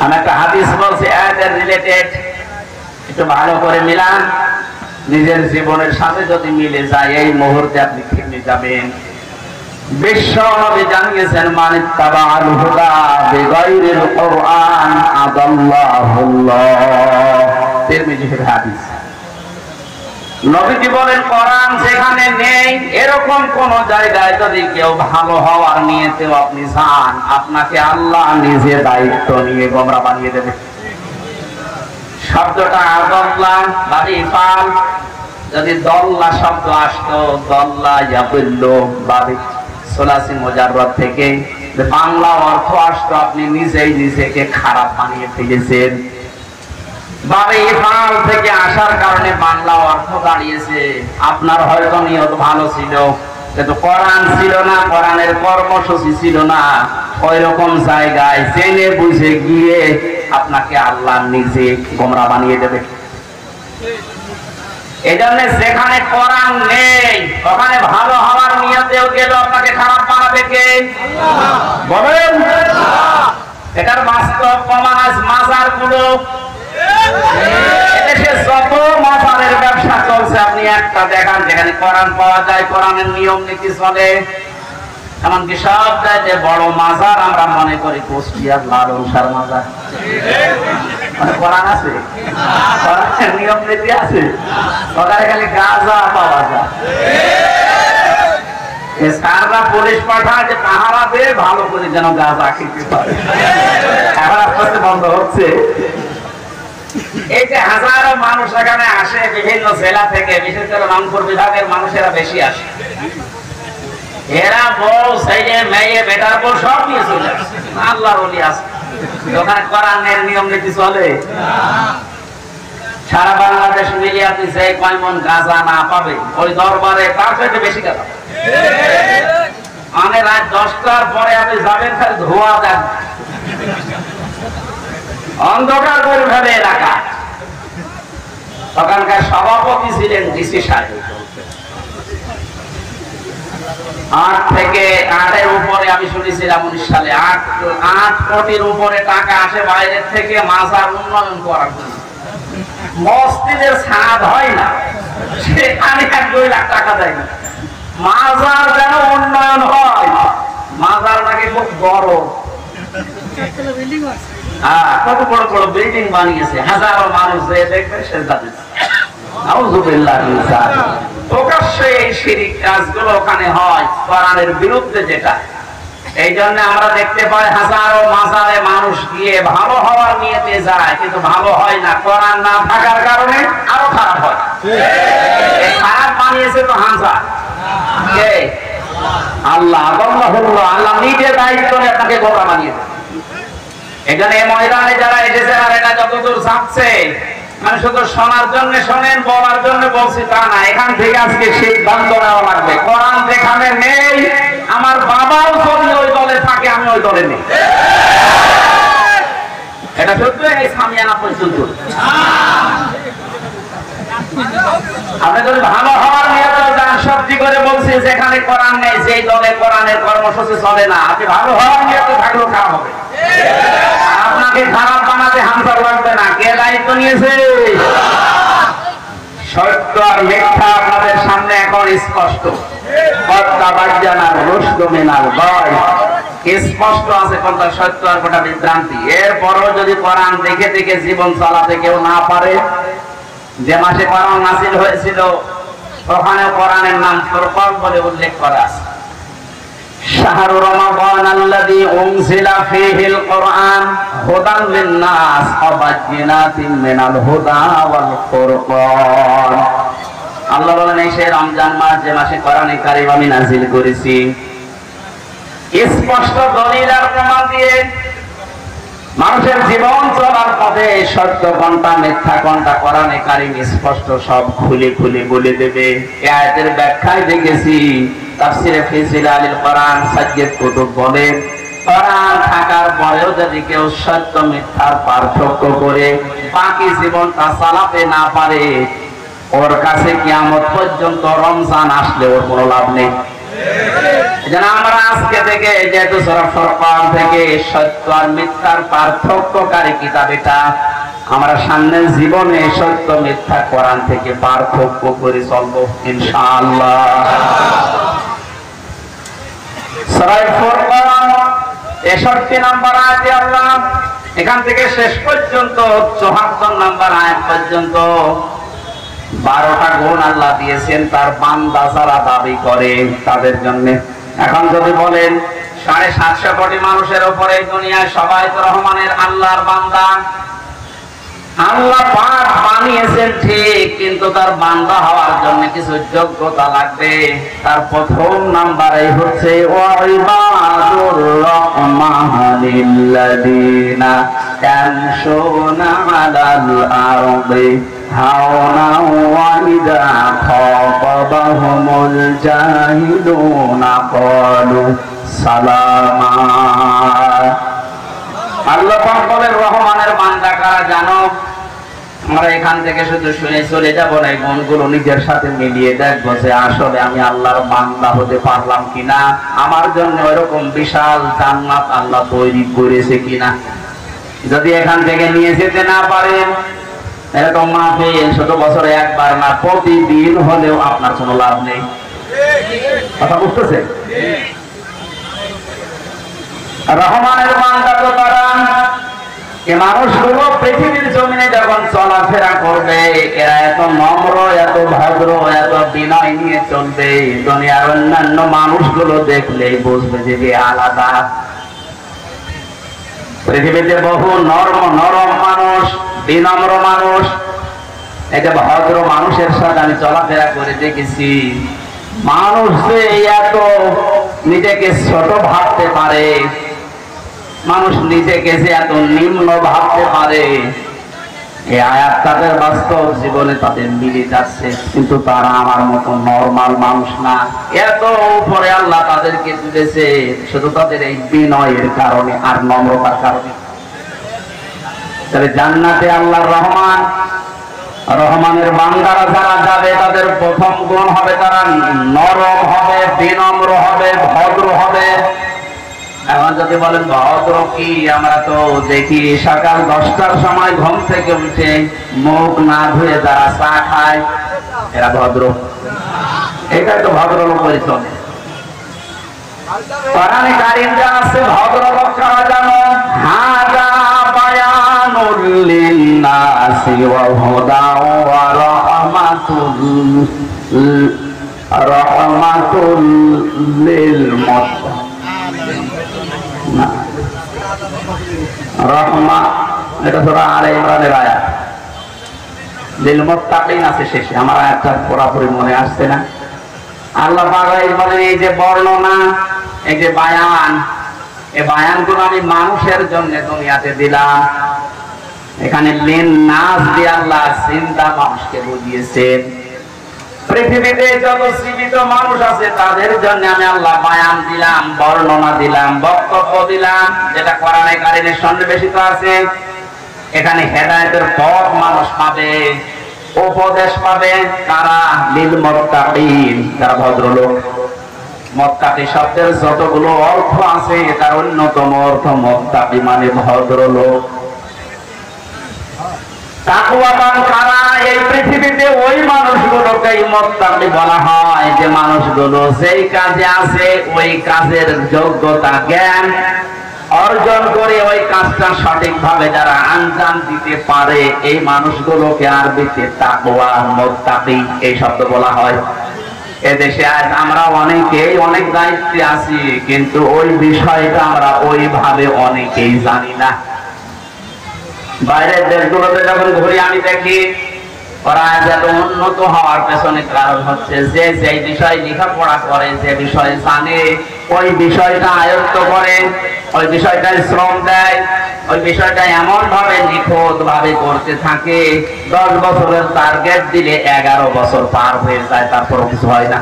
আমি একটা হাদিস বলছি আয়াতের রিলেটেড, একটু ভালো করে মিলান। নিজের জীবনের সাথে যদি মিলে যায় এই মুহূর্তে আপনি থেমে যাবেন। বিশ্ব নবী জানিয়েছেন মান ইত্তাবাআল হুদা বিগাইরিল কুরআন আদাল্লাহুল্লাহ। তিরমিজির হাদিস। নবীজি বলেন কোরআন যেখানে নেই এরকম কোন জায়গায় যদি কেউ ভালো হওয়ার নিয়েতেও আপনি যান, আপনাকে আল্লাহ নিজে দায়িত্ব নিয়ে গোমরা বানিয়ে দেবে। শব্দটা আদাল্লাহ বাড়ি পাল, যদি দল্লা শব্দ আসতো দল্লা ইয়াবিল্লু বাড়ি সোলাসি মুজাররদ থেকে বাংলা অর্থ আসতো আপনি নিজেই নিজেকে খারাপ বানিয়ে ফেলেছেন। বাবে ইফাল থেকে আসার কারণে বাংলা অর্থ দাঁড়িয়েছে আপনার হয়তো নিয়ত ভালো ছিল, কিন্তু কোরআন ছিল না, কোরআনের কর্মসূচি ছিল না। ওই রকম জায়গায় জেনে বুঝে গিয়ে আপনাকে আল্লাহ নিজে গোমরা বানিয়ে দেবে। এজন্য যেখানে কোরআন নেই ওখানে ভালো হওয়ার নিয়তেও গেল আপনাকে খারাপ বানাবে কে? বলেন। এটার বাস্তব প্রমাণ আজ মাজার গুলো, এদেশে যত মাজারের ব্যবসা চলছে আপনি একটা দেখান যেখানে কোরআন পাওয়া যায়, কোরআনের নিয়ম নীতি চলে। এমনকি সব চাইতে বড় মাজার আমরা মনে করি কুষ্টিয়ার লালনসার মাজার। মানে কোরআন আছে, কোরআনের নিয়ম নীতি আছে, ওখানে খালি গাঁজা পাওয়া যায়। সাররা পুলিশ পাঠায় যে পাহারা দিয়ে ভালো করে যেন গাঁজা খেতে পারে। এখন আস্তে আস্তে বন্ধ হচ্ছে। এই যে হাজারো মানুষ এখানে আসে বিভিন্ন জেলা থেকে, বিশেষ করে রংপুর বিভাগের মানুষেরা বেশি আসে। এরা বউ ছেলে মেয়ে বেটার বউ সব নিয়ে চলে আসে। আল্লাহর ওলি আছে, ওখানে কোরআনের নিয়ম নীতি চলে। সারা বাংলাদেশ মিলিয়ে আপনি যে কয় মন গাঁজা না পাবে ওই দরবারে তার চাইতে বেশি গাঁজা। মানে রাত 10টার পরে আপনি যাবেন খালি ধোয়া দেন, অন্ধকার করে ফেলে এলাকা। ওখানকার সভাপতি ছিলেন ডিসি সাহেব। 8 থেকে 8-এর উপরে আমি শুনেছিলাম 19 সালে 8 কোটির উপরে টাকা আসে বাইরের থেকে মাজার উন্নয়ন করার জন্য। মসজিদের ছাদ হয় না, সেখানে 1-2 লাখ টাকা দেয় না। মাজার যেন উন্নয়ন হয়, মাজার নাকি খুব বড়, কত বড় বড় বিল্ডিং বানিয়েছে, হাজারো মানুষ যে দেখবে সেজদা দিচ্ছে। আউযুবিল্লাহি মিন যালিক। প্রকাশ্যে এই শিরক কাজগুলো ওখানে হয় কোরআনের বিরুদ্ধে যেটা। এই জন্য আমরা দেখতে পাই হাজারো মাজারে মানুষ গিয়ে ভালো হওয়ার নিয়তে যায়, কিন্তু ভালো হয় না। কোরআন না থাকার কারণে আরো খারাপ হয়। এই খারাপ বানিয়েছে তো হামজা কে? আল্লাহ। আল্লাহ নিজে দায়িত্ব নিয়ে আপনাকে গোমরা বানিয়ে দেয়। এখানে ময়দানে যারা এসেছে আর এটা যতদূর যাচ্ছে মানে শুধু শোনার জন্য শোনেন, বলার জন্য বলছি তা না। এখান থেকে আজকে সিদ্ধান্ত নেওয়া লাগবে। কোরআন যেখানে নেই, আমার বাবাও যদি ওই দলে থাকে আমি ওই দলে নেই। এটা সত্য। এই সামিয়ানা পর্যন্ত আপনি যদি ভালো হওয়ার নিয়ত যান, সত্যি করে বলছি যেখানে কোরআন নেই, যেই দলে কোরআনের কর্মসূচি চলে না, আপনি ভালো হওয়ার নিয়ত থাকলেও খারাপ হবে। আপনাকে খারাপ বানাতে হামজা লাগবে না। কে দায়িত্ব নিয়েছে? সত্য আর মিথ্যা আপনাদের সামনে এখন স্পষ্ট। স্পষ্ট আছে কোনটা সত্য আর কোনটা বিভ্রান্তি। এরপরও যদি কোরআন দেখে দেখে জীবন চালাতে কেউ না পারে, যে মাসে কোরআন নাযিল হয়েছিল ওখানে কোরআনের নাম ফুরকান বলে উল্লেখ করা আছে। শাহরু রমাদান আল্লাযী উনজিলা ফীহিল কুরআন হুদান লিন-নাস ওয়া বায়িনাতিন মিনাল হুদা ওয়াল ফুরকান। আল্লাহ বলেন এই সেই রমজান মাস যে মাসে কোরআনে কারীম আমি নাযিল করেছি, স্পষ্ট দলিল আর প্রমাণ দিয়ে মানুষের জীবন চলার পথে সত্য কোনটা মিথ্যা কোনটা কোরআনে কারীম স্পষ্ট সব খুলে খুলে বলে দেবে। এই আয়াতের ব্যাখ্যায় দেখেছি তাফসীরে ফি জিলালিল কোরআন সাজ্জাদ কুতুব বলেন কোরআন থাকার পরেও যদি কেউ সত্য মিথ্যার পার্থক্য করে বাকি জীবনটা চালাতে না পারে, ওর কাছে কিয়ামত পর্যন্ত রমজান আসলে ওর কোনো লাভ নেই। যেন আমরা আজকে থেকে যেহেতু সূরা ফুরকান থেকে সত্য আর মিথ্যার পার্থক্যকারী কিতাব এটা, আমরা সামনের জীবনে সত্য মিথ্যা কোরআন থেকে পার্থক্য করে চলবো ইনশাআল্লাহ। সূরা ফুরকান 63 নম্বর আয়াতে আল্লাহ এখান থেকে শেষ পর্যন্ত 74 নম্বর আয়াত পর্যন্ত 12টা গুণ আল্লাহ দিয়েছেন তার বান্দা যারা দাবি করে তাদের জন্য। এখন যদি বলেন 750 কোটি মানুষের উপরে দুনিয়ায় সবাই তো রহমানের আল্লাহর বান্দা, আল্লাহ পাক বানিয়েছেন ঠিক, কিন্তু তার বান্দা হওয়ার জন্য কিছু যোগ্যতা লাগবে। তার প্রথম নাম্বারে হচ্ছে ওয়াইবাদুর রহমানিল্লাযীনা ইয়ামশুনা আলাল আরদি হাওনা ওয়া ইযা খাতাবাহুমুল জাহিলুনা ক্বালু সালামা। আল্লাহ পাক বলেন রহমানের বান্দা কারা জানো? আমরা এখান থেকে শুধু শুনে চলে যাব না, এই গুণগুলো নিজের সাথে মিলিয়ে দেখবো যে আসলে আমি আল্লাহর বান্দা হতে পারলাম কিনা, আমার জন্য ওইরকম বিশাল জান্নাত আল্লাহ তৈরি করেছে কিনা। যদি এখান থেকে নিয়ে যেতে না পারেন, এরকম মাহফিল শুধু বছরে একবার না, প্রতিদিন হলেও আপনার কোনো লাভ নেই। কথা বুঝতেছে? রহমানের বান্দা তো তারা, এ মানুষগুলো পৃথিবীর জমিনে যখন চলাফেরা করবে এরা এত নম্র, এত ভদ্র, এত বিনয় নিয়ে চলবে, দুনিয়ার অন্যান্য মানুষগুলো দেখলেই বুঝবে যে আলাদা। পৃথিবীতে বহু নরম মানুষ, বিনম্র মানুষ, এই যে ভদ্র মানুষের সাথে আমি চলাফেরা করে দেখেছি। মানুষ যে এত নিজেকে ছোট ভাবতে পারে, মানুষ নিজেকে যে এত নিম্ন ভাবতে পারে, এই আয়াত তাদের বাস্তব জীবনে তাদের মিলে যাচ্ছে, কিন্তু তারা আমার মতো নরমাল মানুষ না। এত উপরে আল্লাহ তাদেরকে তুলেছে শুধু তাদের এই বিনয়ের কারণে আর নম্রতার কারণে। তবে জান্নাতে আল্লাহর রহমানের বান্দারা যারা যাবে তাদের প্রথম গুণ হবে তারা নরম হবে, বিনম্র হবে, ভদ্র হবে। এখন যদি বলেন ভদ্র কি, আমরা তো দেখি সকাল 10টার সময় ঘুম থেকে উঠে মুখ না ধুয়ে যারা চা খায় এরা ভদ্র। এটাই তো ভদ্রলোক পরিচয়। কোরআনে কারীমে আছে ভদ্রলোক কারা জানো? হাযা বায়ানুল লিন-নাসি ওয়া হুদাও ওয়া রাহমাতুল লিল মুত্তাকিন। রহমা এটা সূরা আলে ইমরানের আয়াত, লিল মুত্তাকিন আছে শেষে। আমার আয়াতটা পুরোপুরি মনে আসছে না। আল্লাহ পাক বলেন এই যে বর্ণনা, এই যে বায়ান, এই বায়ানগুলো আমি মানুষের জন্য দুনিয়াতে দিলাম। এখানে লিন নাস দিয়ে আল্লাহ জিন্দা মানুষকে বুঝিয়েছেন। পৃথিবীতে যত জীবিত মানুষ আছে তাদের জন্য আমি আল্লাহ বায়ান দিলাম, বর্ণনা দিলাম, বক্তব্য দিলাম, যেটা কোরআনে কারীমে সন্নিবেশিত আছে। এখানে হেদায়েতের পথ মানুষ পাবে, উপদেশ পাবে কারা? লিল মুত্তাকিন, যারা ভদ্রলোক। মুত্তাকি শব্দের যতগুলো অর্থ আছে তার অন্যতম অর্থ মুত্তাকি মানে ভদ্রলোক। তাকওয়াবান কারা? এই পৃথিবীতে ওই মানুষগুলোকেই মুত্তাকি বলা হয় যে মানুষগুলো যেই কাজে আছে ওই কাজের যোগ্যতা জ্ঞান অর্জন করে ওই কাজটা সঠিকভাবে যারা আঞ্জাম দিতে পারে, এই মানুষগুলোকে আরবিতে তাকওয়া, মুত্তাকি এই শব্দ বলা হয়। এদেশে আজ আমরা অনেকেই অনেক দায়িত্বে আছি, কিন্তু ওই বিষয়টা আমরা ওইভাবে অনেকেই জানি না। বাইরের দেশগুলোতে যখন ঘুরি আমি দেখি ওরা এত উন্নত হওয়ার পেছনে কারণ হচ্ছে যে যেই বিষয় লেখাপড়া করে, যে বিষয় জানে, ওই বিষয়টা আয়ত্ত করে, ওই বিষয়টায় শ্রম দেয়, ওই বিষয়টা এমন ভাবে নিখুঁত ভাবে করতে থাকে, 10 বছরের টার্গেট দিলে 11 বছর পার হয়ে যায়, তারপর কিছু হয় না।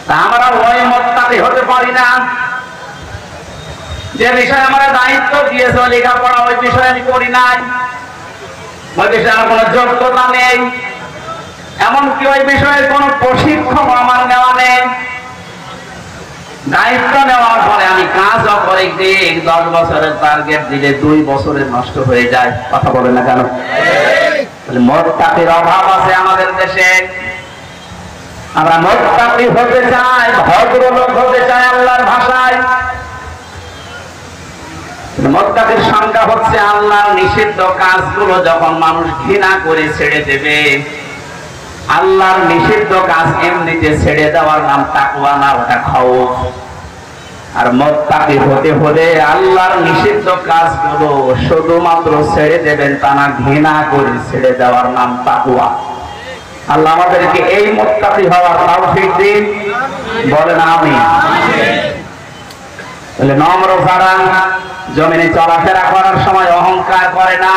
তা আমরা ওই মুত্তাকি হতে পারি না। যে বিষয়ে আমার দায়িত্ব দিয়েছে লেখাপড়া ওই বিষয়ে আমি করি নাই, ওই বিষয়ে আমার কোনো যোগ্যতা নেই, এমনকি ওই বিষয়ে কোনো প্রশিক্ষণ আমার নেওয়া নেই। দায়িত্ব নেওয়ার পরে আমি কাজও করে দিই, 10 বছরের টার্গেট দিলে 2 বছরে নষ্ট হয়ে যায়। কথা বলে না কেন? মুত্তাকির অভাব আছে আমাদের দেশে। আমরা মুত্তাকি হতে চাই, ভদ্রলোক হতে চাই আল্লাহর ভাষায়। মুত্তাকির সংজ্ঞা হচ্ছে আল্লাহর নিষিদ্ধ কাজগুলো যখন মানুষ ঘৃণা করে ছেড়ে দেবে। আল্লাহর নিষিদ্ধ কাজ এমনিতে ছেড়ে দেওয়ার নাম তাকওয়া না, ওটা খাউফ। আর মুত্তাকি হতে হলে আল্লাহর নিষিদ্ধ কাজগুলো শুধুমাত্র ছেড়ে দেবেন তা না, ঘৃণা করে ছেড়ে দেওয়ার নাম তাকওয়া। আল্লাহ আমাদেরকে এই মুত্তাকি হওয়ার তৌফিক দিন, বলেন আমিন। তাহলে নম্র যারা জমিনে চলাফেরা করার সময় অহংকার করে না,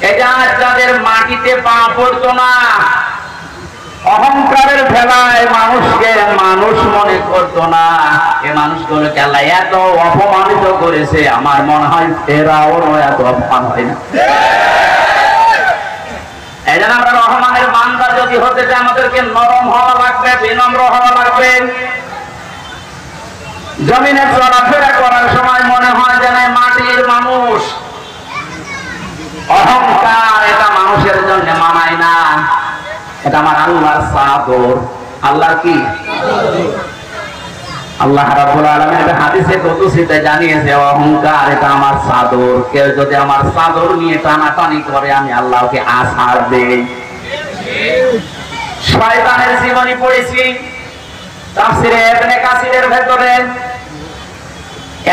এটা যাদের মাটিতে পা পড়তো না, অহংকারের ভেলায় মানুষকে মানুষ মনে করতো না, এ মানুষগুলোকে আল্লাহ এত অপমানিত করেছে, আমার মনে হয় এরাও এত অপমান হয় না। এই জন্য আমরা রহমানের বান্দা যদি হতে চাই আমাদেরকে নরম হওয়া লাগবে, বিনম্র হওয়া লাগবে। জমিনে চলাফেরা করার সময় মনে হয় যেন মাটির মানুষ। অহংকার এটা মানুষের জন্য মানায় না, এটা আমার আল্লাহর চাদর। আল্লাহ কি? আল্লাহ রাব্বুল আলামিন এটা হাদিসে কুদসিতে জানিয়েছে, অহংকার এটা আমার চাদর। কেউ যদি আমার চাদর নিয়ে টানাটানি করে আমি আল্লাহকে আছাড় দেই। শয়তানের জীবনী পড়েছি তাফসীরে ইবনে কাসিরের ভেতরে।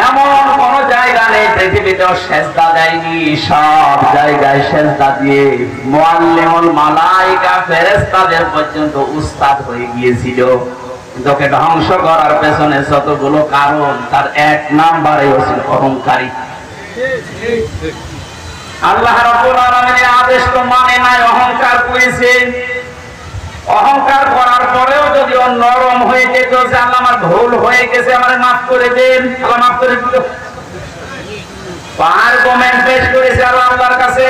এমন কোন জায়গা নেই পৃথিবীতেও সেজদা দেয়নি, সব জায়গায় সেজদা দিয়ে মুআল্লিমুল মালায়েকা ফেরেশতাদের পর্যন্ত উস্তাদ হয়ে গিয়েছিল। তোকে ধ্বংস করার পেছনে যতগুলো কারণ, তার 1 নম্বরে ছিল অহংকারী। আল্লাহ রাব্বুল আলামিনের আদেশ তো মানে নাই, অহংকার করেছে। অহংকার করার পরেও যদি ও নরম হয়ে যেত যে আল্লাহ আমার ভুল হয়ে গেছে, আমার মাফ করে দেন, আল্লাহ মাফ করে দিত। আর্গুমেন্ট পেশ করেছে আল্লাহর কাছে।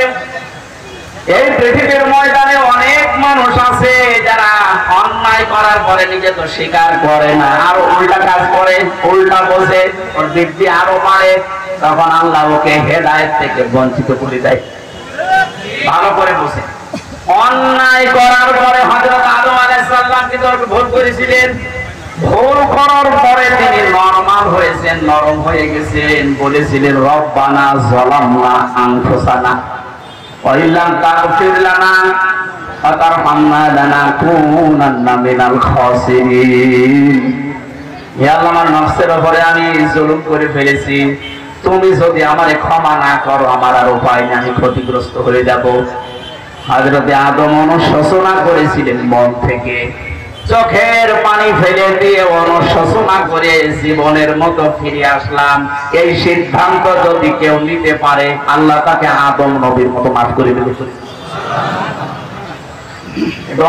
এই পৃথিবীর ময়দানে অনেক মানুষ আছে যারা অন্যায় করার পরে নিজে তো স্বীকার করে না, আর উল্টা কাজ করে, উল্টা বোঝে, ওর বৃদ্ধি আরো বাড়ে। তখন আল্লাহ ওকে হেদায়েত থেকে বঞ্চিত করে দেয়। ভালো করে বোঝে, অন্যায় করার পরে হযরত আদম আলাইহিস সালাম কিন্তু ভুল করেছিলেন। ভুল করার পরে তিনি নরমাল হয়েছেন, নরম হয়ে গেছেন, বলেছিলেন রব্বানা যালামনা আনফুসানা ওয়া ইল্লাম তাগফির লানা ওয়া তারহামনা লানাকুনান্না মিনাল খাসিরিন। হে আল্লাহ, আমার নফসের উপরে আমি জুলুম করে ফেলেছি, তুমি যদি আমারে ক্ষমা না করো আমার আর উপায় নেই, আমি ক্ষতিগ্রস্ত হয়ে যাব। হযরতে আদম অনুশোচনা করেছিলেন মন থেকে, চোখের পানি ফেলে দিয়ে অনুশোচনা করে জীবনের মতো ফিরে আসলাম। এই সিদ্ধান্ত যদি কেউ নিতে পারে আল্লাহ তাকে আদম নবীর মতো মাফ করে দেবে।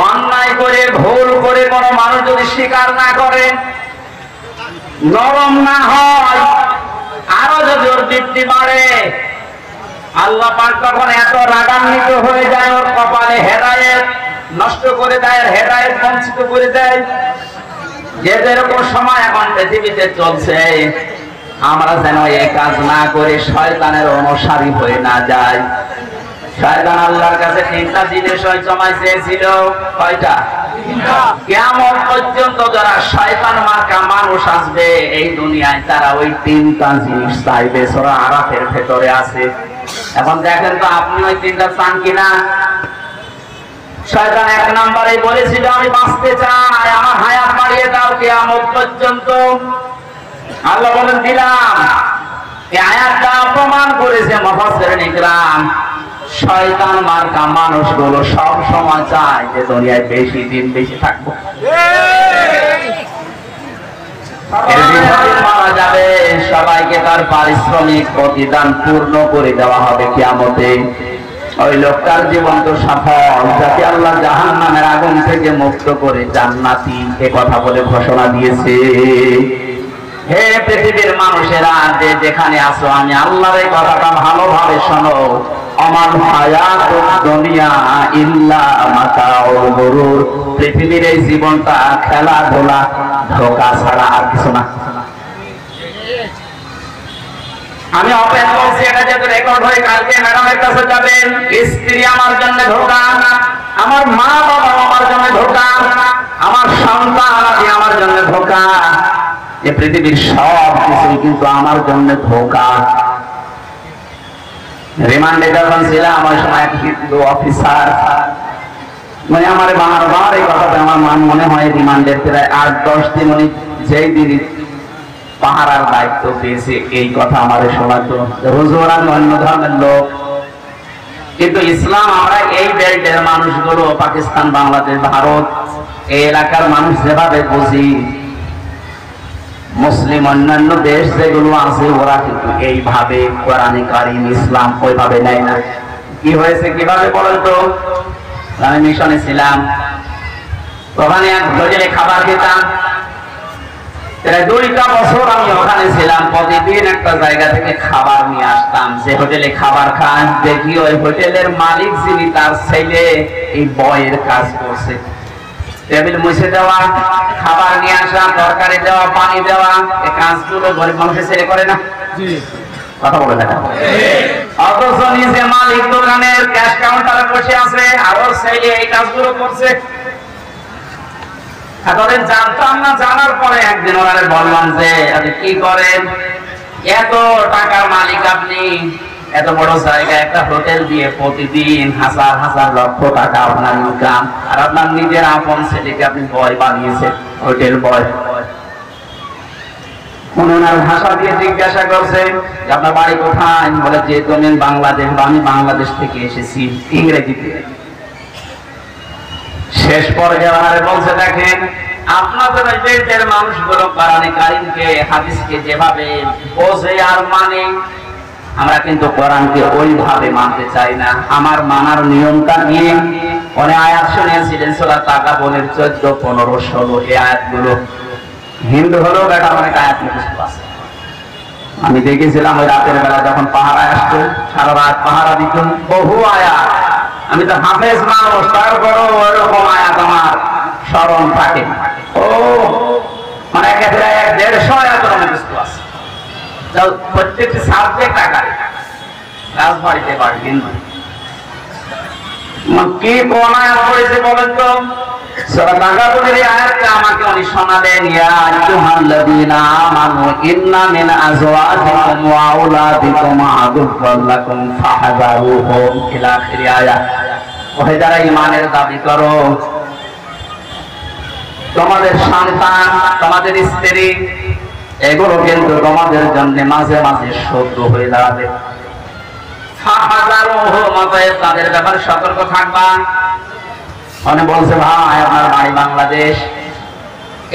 অন্যায় করে ভুল করে কোনো মানুষ যদি স্বীকার না করে, নরম না হয়, আরো যদি ওর বৃদ্ধি বাড়ে, আল্লাহ পাক তখন এত রাগান্বিত হয়ে যায়, ওর কপালে হেদায়েত নষ্ট করে দেয়, হেদায়েত বঞ্চিত করে দেয়। যে যেরকম সময় এখন পৃথিবীতে চলছে, আমরা যেন এই কাজ না করে শয়তানের অনুসারী হয়ে না যাই। শয়তান আল্লাহর কাছে 3টা জিনিস সময় চেয়েছিল। কয়টা? কিয়ামত পর্যন্ত যারা শয়তান মার্কা মানুষ আসবে এই দুনিয়ায়, তারা ওই 3টা জিনিস চাইবে। সূরা আরাফের ভেতরে আছে। এখন দেখেন তো আপনি ওই 3টা চান কিনা। শয়তান 1 নম্বরে বলেছিল আমি বাঁচতে চাই, আমার হায়াত বাড়িয়ে দাও কিয়ামত পর্যন্ত। আল্লাহ বলেন দিলাম। এই আয়াতটা প্রমাণ করেছে মুফাসসিরিন ইকরাম, শয়তান মার্কা মানুষগুলো সব সময় চায় যে দুনিয়ায় বেশি দিন বেশি থাকবো। মারা যাবে, সবাইকে তার পারিশ্রমিক প্রতিদান পূর্ণ করে দেওয়া হবে কিয়ামতে। ওই লোকটার জীবন তো সফল, যাকে আল্লাহ জাহান্নামের আগুন থেকে মুক্ত করে জান্নাতি এ কথা বলে ঘোষণা দিয়েছে। হে পৃথিবীর মানুষেরা, যে যেখানে আছো, আমি আল্লাহর এই কথাটা ভালোভাবে শোনো। আমার হায়াতুদ দুনিয়া ইল্লা মাতাউল গুরুর, পৃথিবীর এই জীবনটা খেলাধুলা, ধোঁকা ছাড়া আর কিছু না। আমি ওপেন বলছি, এটা যেহেতু রেকর্ড হয়ে কালকে ম্যাডামের কাছে যাবেন। স্ত্রী আমার জন্য ধোঁকা, আমার মা বাবা আমার জন্য ধোঁকা, আমার সন্তান আমার জন্য ধোঁকা, এ পৃথিবীর সব কিছুই কিন্তু আমার জন্য ধোঁকা। রিমান্ডে যখন ছিলাম ওই সময় কিন্তু অফিসার মানে আমার বারবার এই কথাটা আমার মনে হয় রিমান্ডের প্রায় 8-10 দিন উনি যেই দিন পাহারার দায়িত্ব পেয়েছে এই কথা আমাদের শোনাতো, হুজুর আমি অন্য ধর্মের লোক, কিন্তু ইসলাম আমরা এই বেল্টের মানুষগুলো, পাকিস্তান, বাংলাদেশ, ভারত, এই এলাকার মানুষ যেভাবে বুঝি, মুসলিম অন্যান্য দেশ যেগুলো আছে ওরা কিন্তু এইভাবে কোরআনে কারীম ইসলাম ওইভাবে নেয় না। কি হয়েছে কিভাবে বলেন তো? আমি মিশনে ছিলাম, ওখানে এক হোটেলে খাবার খেতাম, প্রায় 2টা বছর আমি ওখানে ছিলাম। প্রতিদিন একটা জায়গা থেকে খাবার নিয়ে আসতাম, যে হোটেলে খাবার খান দেখি ওই হোটেলের মালিক যিনি, তার ছেলে এই বয়ের কাজ করছে। টেবিল মুছে দেওয়া, খাবার নিয়ে আসা, তরকারি দেওয়া, পানি দেওয়া, এই কাজগুলো গরিব মানুষের ছেলে করে না? কথা বলে দেখা। অথচ নিজে মালিক দোকানের ক্যাশ কাউন্টারে বসে আছে, আর ওর ছেলে এই কাজগুলো করছে। এতদিন জানতাম না, জানার পরে একদিন ওনারে বললাম যে আপনি কি করেন? এত টাকার মালিক আপনি, এত বড় জায়গা একটা হোটেল দিয়ে প্রতিদিন হাজার হাজার লক্ষ টাকা আপনার ইনকাম, আর আপনার নিজের আপন ছেলেকে আপনি বয় বানিয়েছেন, হোটেল বয়। ওনার ভাষা দিয়ে জিজ্ঞাসা করছে যে আপনার বাড়ি কোথায়? বলে যে তুমি বাংলাদেশ, আমি বাংলাদেশ থেকে এসেছি, ইংরেজিতে। শেষ পর্যায়ে ওনারে বলছে দেখেন, আপনাদের দেশের মানুষগুলো কোরআনে কারীমকে, হাদিসকে যেভাবে বোঝে আর মানে, আমরা কিন্তু কোরআনকে ওইভাবে মানতে চাই না। আমার মানার নিয়মটা নিয়ে অনেক আয়াত শুনিয়েছিলেন সূরা তাকাবুনের 14, 15, 16 এই আয়াতগুলো। হিন্দু হলেও বেটা অনেক আয়াত মুখস্থ আছে। আমি দেখেছিলাম ওই রাতের বেলা যখন পাহারায় আসতো, সারা রাত পাহারা দিত, বহু আয়াত। আমি তো হাফেজ মানুষ, তারপরও ওরকম আয়াত আমার স্মরণ থাকে। ও মানে একেবারে 150 আয়াত মুখস্থ আছে, প্রত্যেকটি সাবজেক্ট আকারে। রাজবাড়িতে পারবেন কি কোন আয়াত পড়েছে বলেন তো? সূরা তাকাবুনের এই আয়াতটা আমাকে উনি শোনালেন, ইয়া আইয়ুহাল্লাযীনা আমানু ইন্না মিন আযওয়াজিকুম ওয়া আওলাদিকুম আদুওয়াল লাকুম ফাহযারুহুম ইলা আখির আয়াত। ওহে যারা ঈমানের দাবি করো, তোমাদের সন্তান, তোমাদের স্ত্রী, এগুলো কিন্তু তোমাদের জন্য মাঝে মাঝে শত্রু হয়ে দাঁড়াবে। তাদের ব্যাপারে সতর্ক থাকবা। অনেক বলছে ভাই আপনার বাড়ি বাংলাদেশ,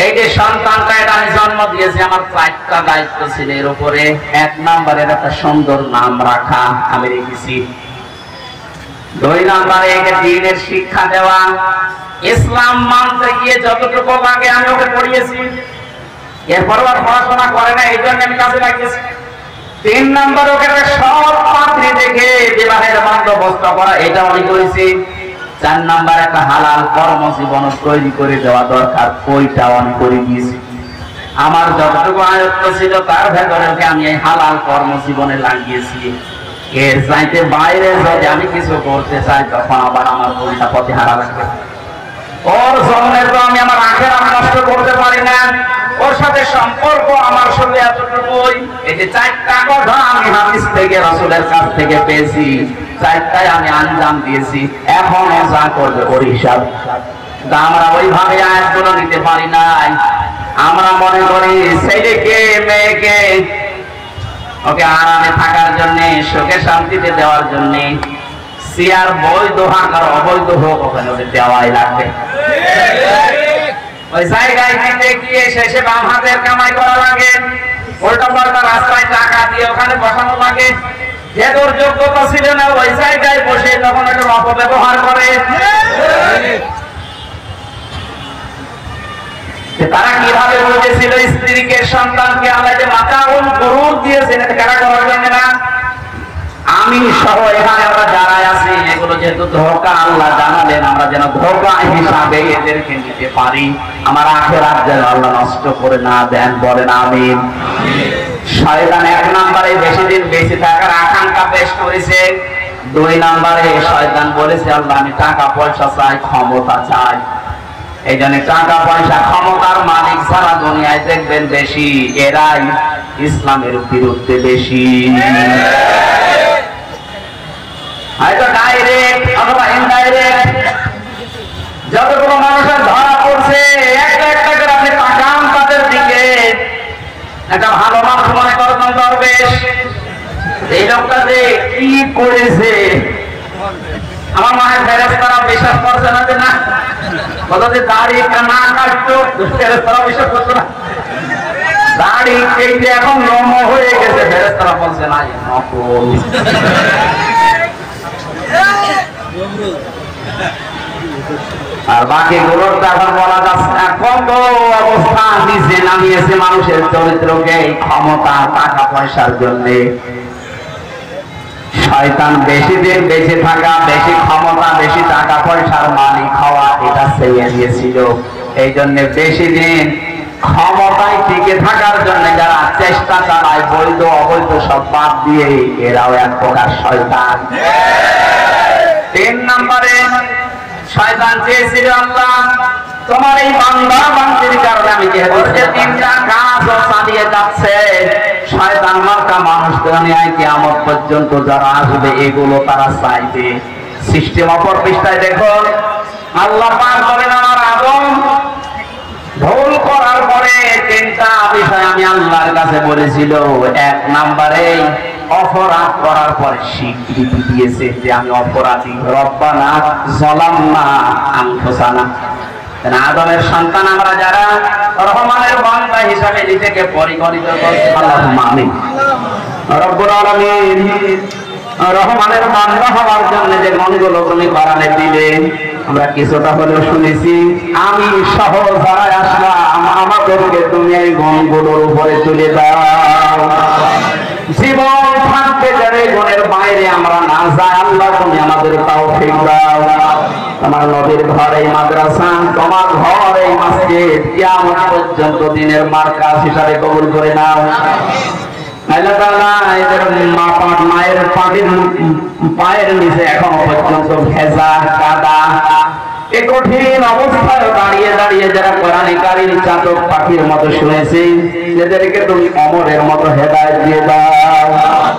এই যে সন্তানটা এটা আমি জন্ম দিয়েছি, আমার 4টা দায়িত্ব ছিল এর উপরে। 1 নম্বরের একটা সুন্দর নাম রাখা আমি রেখেছি। 2 নম্বরে একে দ্বীনের শিক্ষা দেওয়া, ইসলাম মানতে গিয়ে যতটুকু লাগে আমি ওকে পড়িয়েছি। এরপর আর পড়াশোনা করে না, এই জন্য আমি কাজে লাগিয়েছি। 3 নম্বর ওকে সব পাত্রী দেখে বিবাহের বন্দোবস্ত করা, এটা আমি করেছি। 4 নম্বর একটা হালাল কর্মজীবন তৈরি করে দেওয়া দরকার, ওইটাও আমি করে দিয়েছি। আমার যতটুকু আয়ত্ত ছিল তার ভেতরে ওকে আমি এই হালাল কর্মজীবনে লাগিয়েছি। এর চাইতে বাইরে যদি আমি কিছু করতে চাই, তখন আবার আমার বইটা পথে হারা লাগবে। ওর জন্য তো আমি আমার আখেরাত নষ্ট করতে পারি না। ওর সাথে সম্পর্ক আমার সঙ্গে এতটুকুই। এই যে 4টা কথা আমি হাদিস থেকে, রাসূলের কাছ থেকে পেয়েছি, 4টায় আমি আঞ্জাম দিয়েছি। এখন যা করবে ওর হিসাব। আমরা ওইভাবে আয়াতগুলো নিতে পারি নাই। আমরা মনে করি ছেলেকে মেয়েকে ওকে আরামে থাকার জন্য, সুখে শান্তিতে দেওয়ার জন্য সিয়ার বৈধ হোক আর অবৈধ হোক, ওখানে ওদের দেওয়াই লাগবে। ওই জায়গায় দিতে গিয়ে শেষে বাম হাতের কামাই করা লাগে, উল্টা পাল্টা রাস্তায় টাকা দিয়ে ওখানে বসানো লাগে। যে তোর যোগ্যতা ছিল না ওই জায়গায় বসে তখন এটার অপব্যবহার করে। তারা কিভাবে বুঝেছিল স্ত্রীকে সন্তানকে আল্লাহ যে মাতাউল গুরুর দিয়েছেন এটা কারা করার জন্য না? আমি সহ এখানে আমরা যারা আছি এগুলো যেহেতু ধোঁকা আল্লাহ জানালেন, আমরা যেন ধোঁকা হিসাবে এদেরকে নিতে পারি, আমার আখিরাত যেন আল্লাহ নষ্ট করে না দেন, বলেন আমিন। শয়তান 1 নম্বরে বেশি দিন বেঁচে থাকার আকাঙ্ক্ষা পেশ করেছে। 2 নম্বরে শয়তান বলেছে আল্লাহ আমি টাকা পয়সা চাই, ক্ষমতা চাই। এই জন্য টাকা পয়সা ক্ষমতার মালিক সারা দুনিয়ায় দেখবেন বেশি এরাই ইসলামের বিরুদ্ধে বেশি। হয়তো ডাইরেক্ট অথবা ইনডাইরেক্ট যতগুলো মানুষের ধরা পড়ছে একটা একটা করে আপনি তাকান তাদের দিকে। একটা ভালো মানুষ মনে করেন দরবেশ, এই লোকটা যে কি করেছে আমার মায়ের ফেরেশতারা বিশ্বাস করছে না যে না কত যে দাড়ি না কাটতো ফেরেশতারা বিশ্বাস করতো না। দাড়ি কেটে এখন নম হয়ে গেছে, ফেরেশতারা বলছে না নকল। আর বাকি গুলোর এখন বলা যাচ্ছে না কত অবস্থা নিচে নামিয়েছে মানুষের চরিত্রকে এই ক্ষমতা টাকা পয়সার জন্য। শয়তান বেশি দিন বেঁচে থাকা, বেশি ক্ষমতা, বেশি টাকা পয়সার মালিক হওয়া এটা চেয়ে নিয়েছিল। এই জন্য বেশি দিন ক্ষমতায় টিকে থাকার জন্য যারা চেষ্টা চালায় বৈধ অবৈধ সব বাদ দিয়ে এরাও এক প্রকার শয়তান। 3 নম্বরে শয়তান চেয়েছিল আল্লাহ তোমার এই বান্দা বান্দির কারণে আমি যেহেতু 3টা কাজও চালিয়ে যাচ্ছে, শয়তান মার্কা মানুষ দুনিয়ায় কিয়ামত পর্যন্ত যারা আসবে এগুলো তারা চাইবে। সিস্টেম অপর পৃষ্ঠায় দেখুন আল্লাহ পাক বলেন আমার আদম ভুল করার পরে 3টা বিষয় আমি আল্লাহর কাছে বলেছিল। 1 নম্বরে অপরাধ করার পরে স্বীকৃতি দিয়েছে যে আমি অপরাধী, রব্বানা যালামনা আনফুসানা। আদমের সন্তান আমরা যারা রহমানের বান্দা হিসাবে নিজেকে পরিগণিত করছি, আল্লাহুম্মা আমিন। রব্বুল আলামিন রহমানের বান্দা হওয়ার জন্য যে গুণগুলো তুমি কোরআনে দিলে আমরা কিছুটা হলেও শুনেছি। আমি সহ যারা আসলাম আমাদেরকে তুমি এই গুণগুলোর উপরে তুলে দাও। জীবন থাকতে যারে গুণের বাইরে আমরা না যাই, আল্লাহ তুমি আমাদের তৌফিক দাও। তোমার নবীর ঘর এই মাদ্রাসা, তোমার ঘর এই মসজিদ কিয়ামত পর্যন্ত দিনের মার্কাজ হিসাবে কবুল করে নাও। আল্লাহ তাআলা এদের মায়ের পায়ের নিচে এখনো পর্যন্ত ভেজা কাদা, এই কঠিন অবস্থায় দাঁড়িয়ে দাঁড়িয়ে যারা কোরআনে কারীম চাতক পাখির মতো শুনেছি, এদেরকে তুমি অমরের মতো হেদায়েত দিয়ে দাও।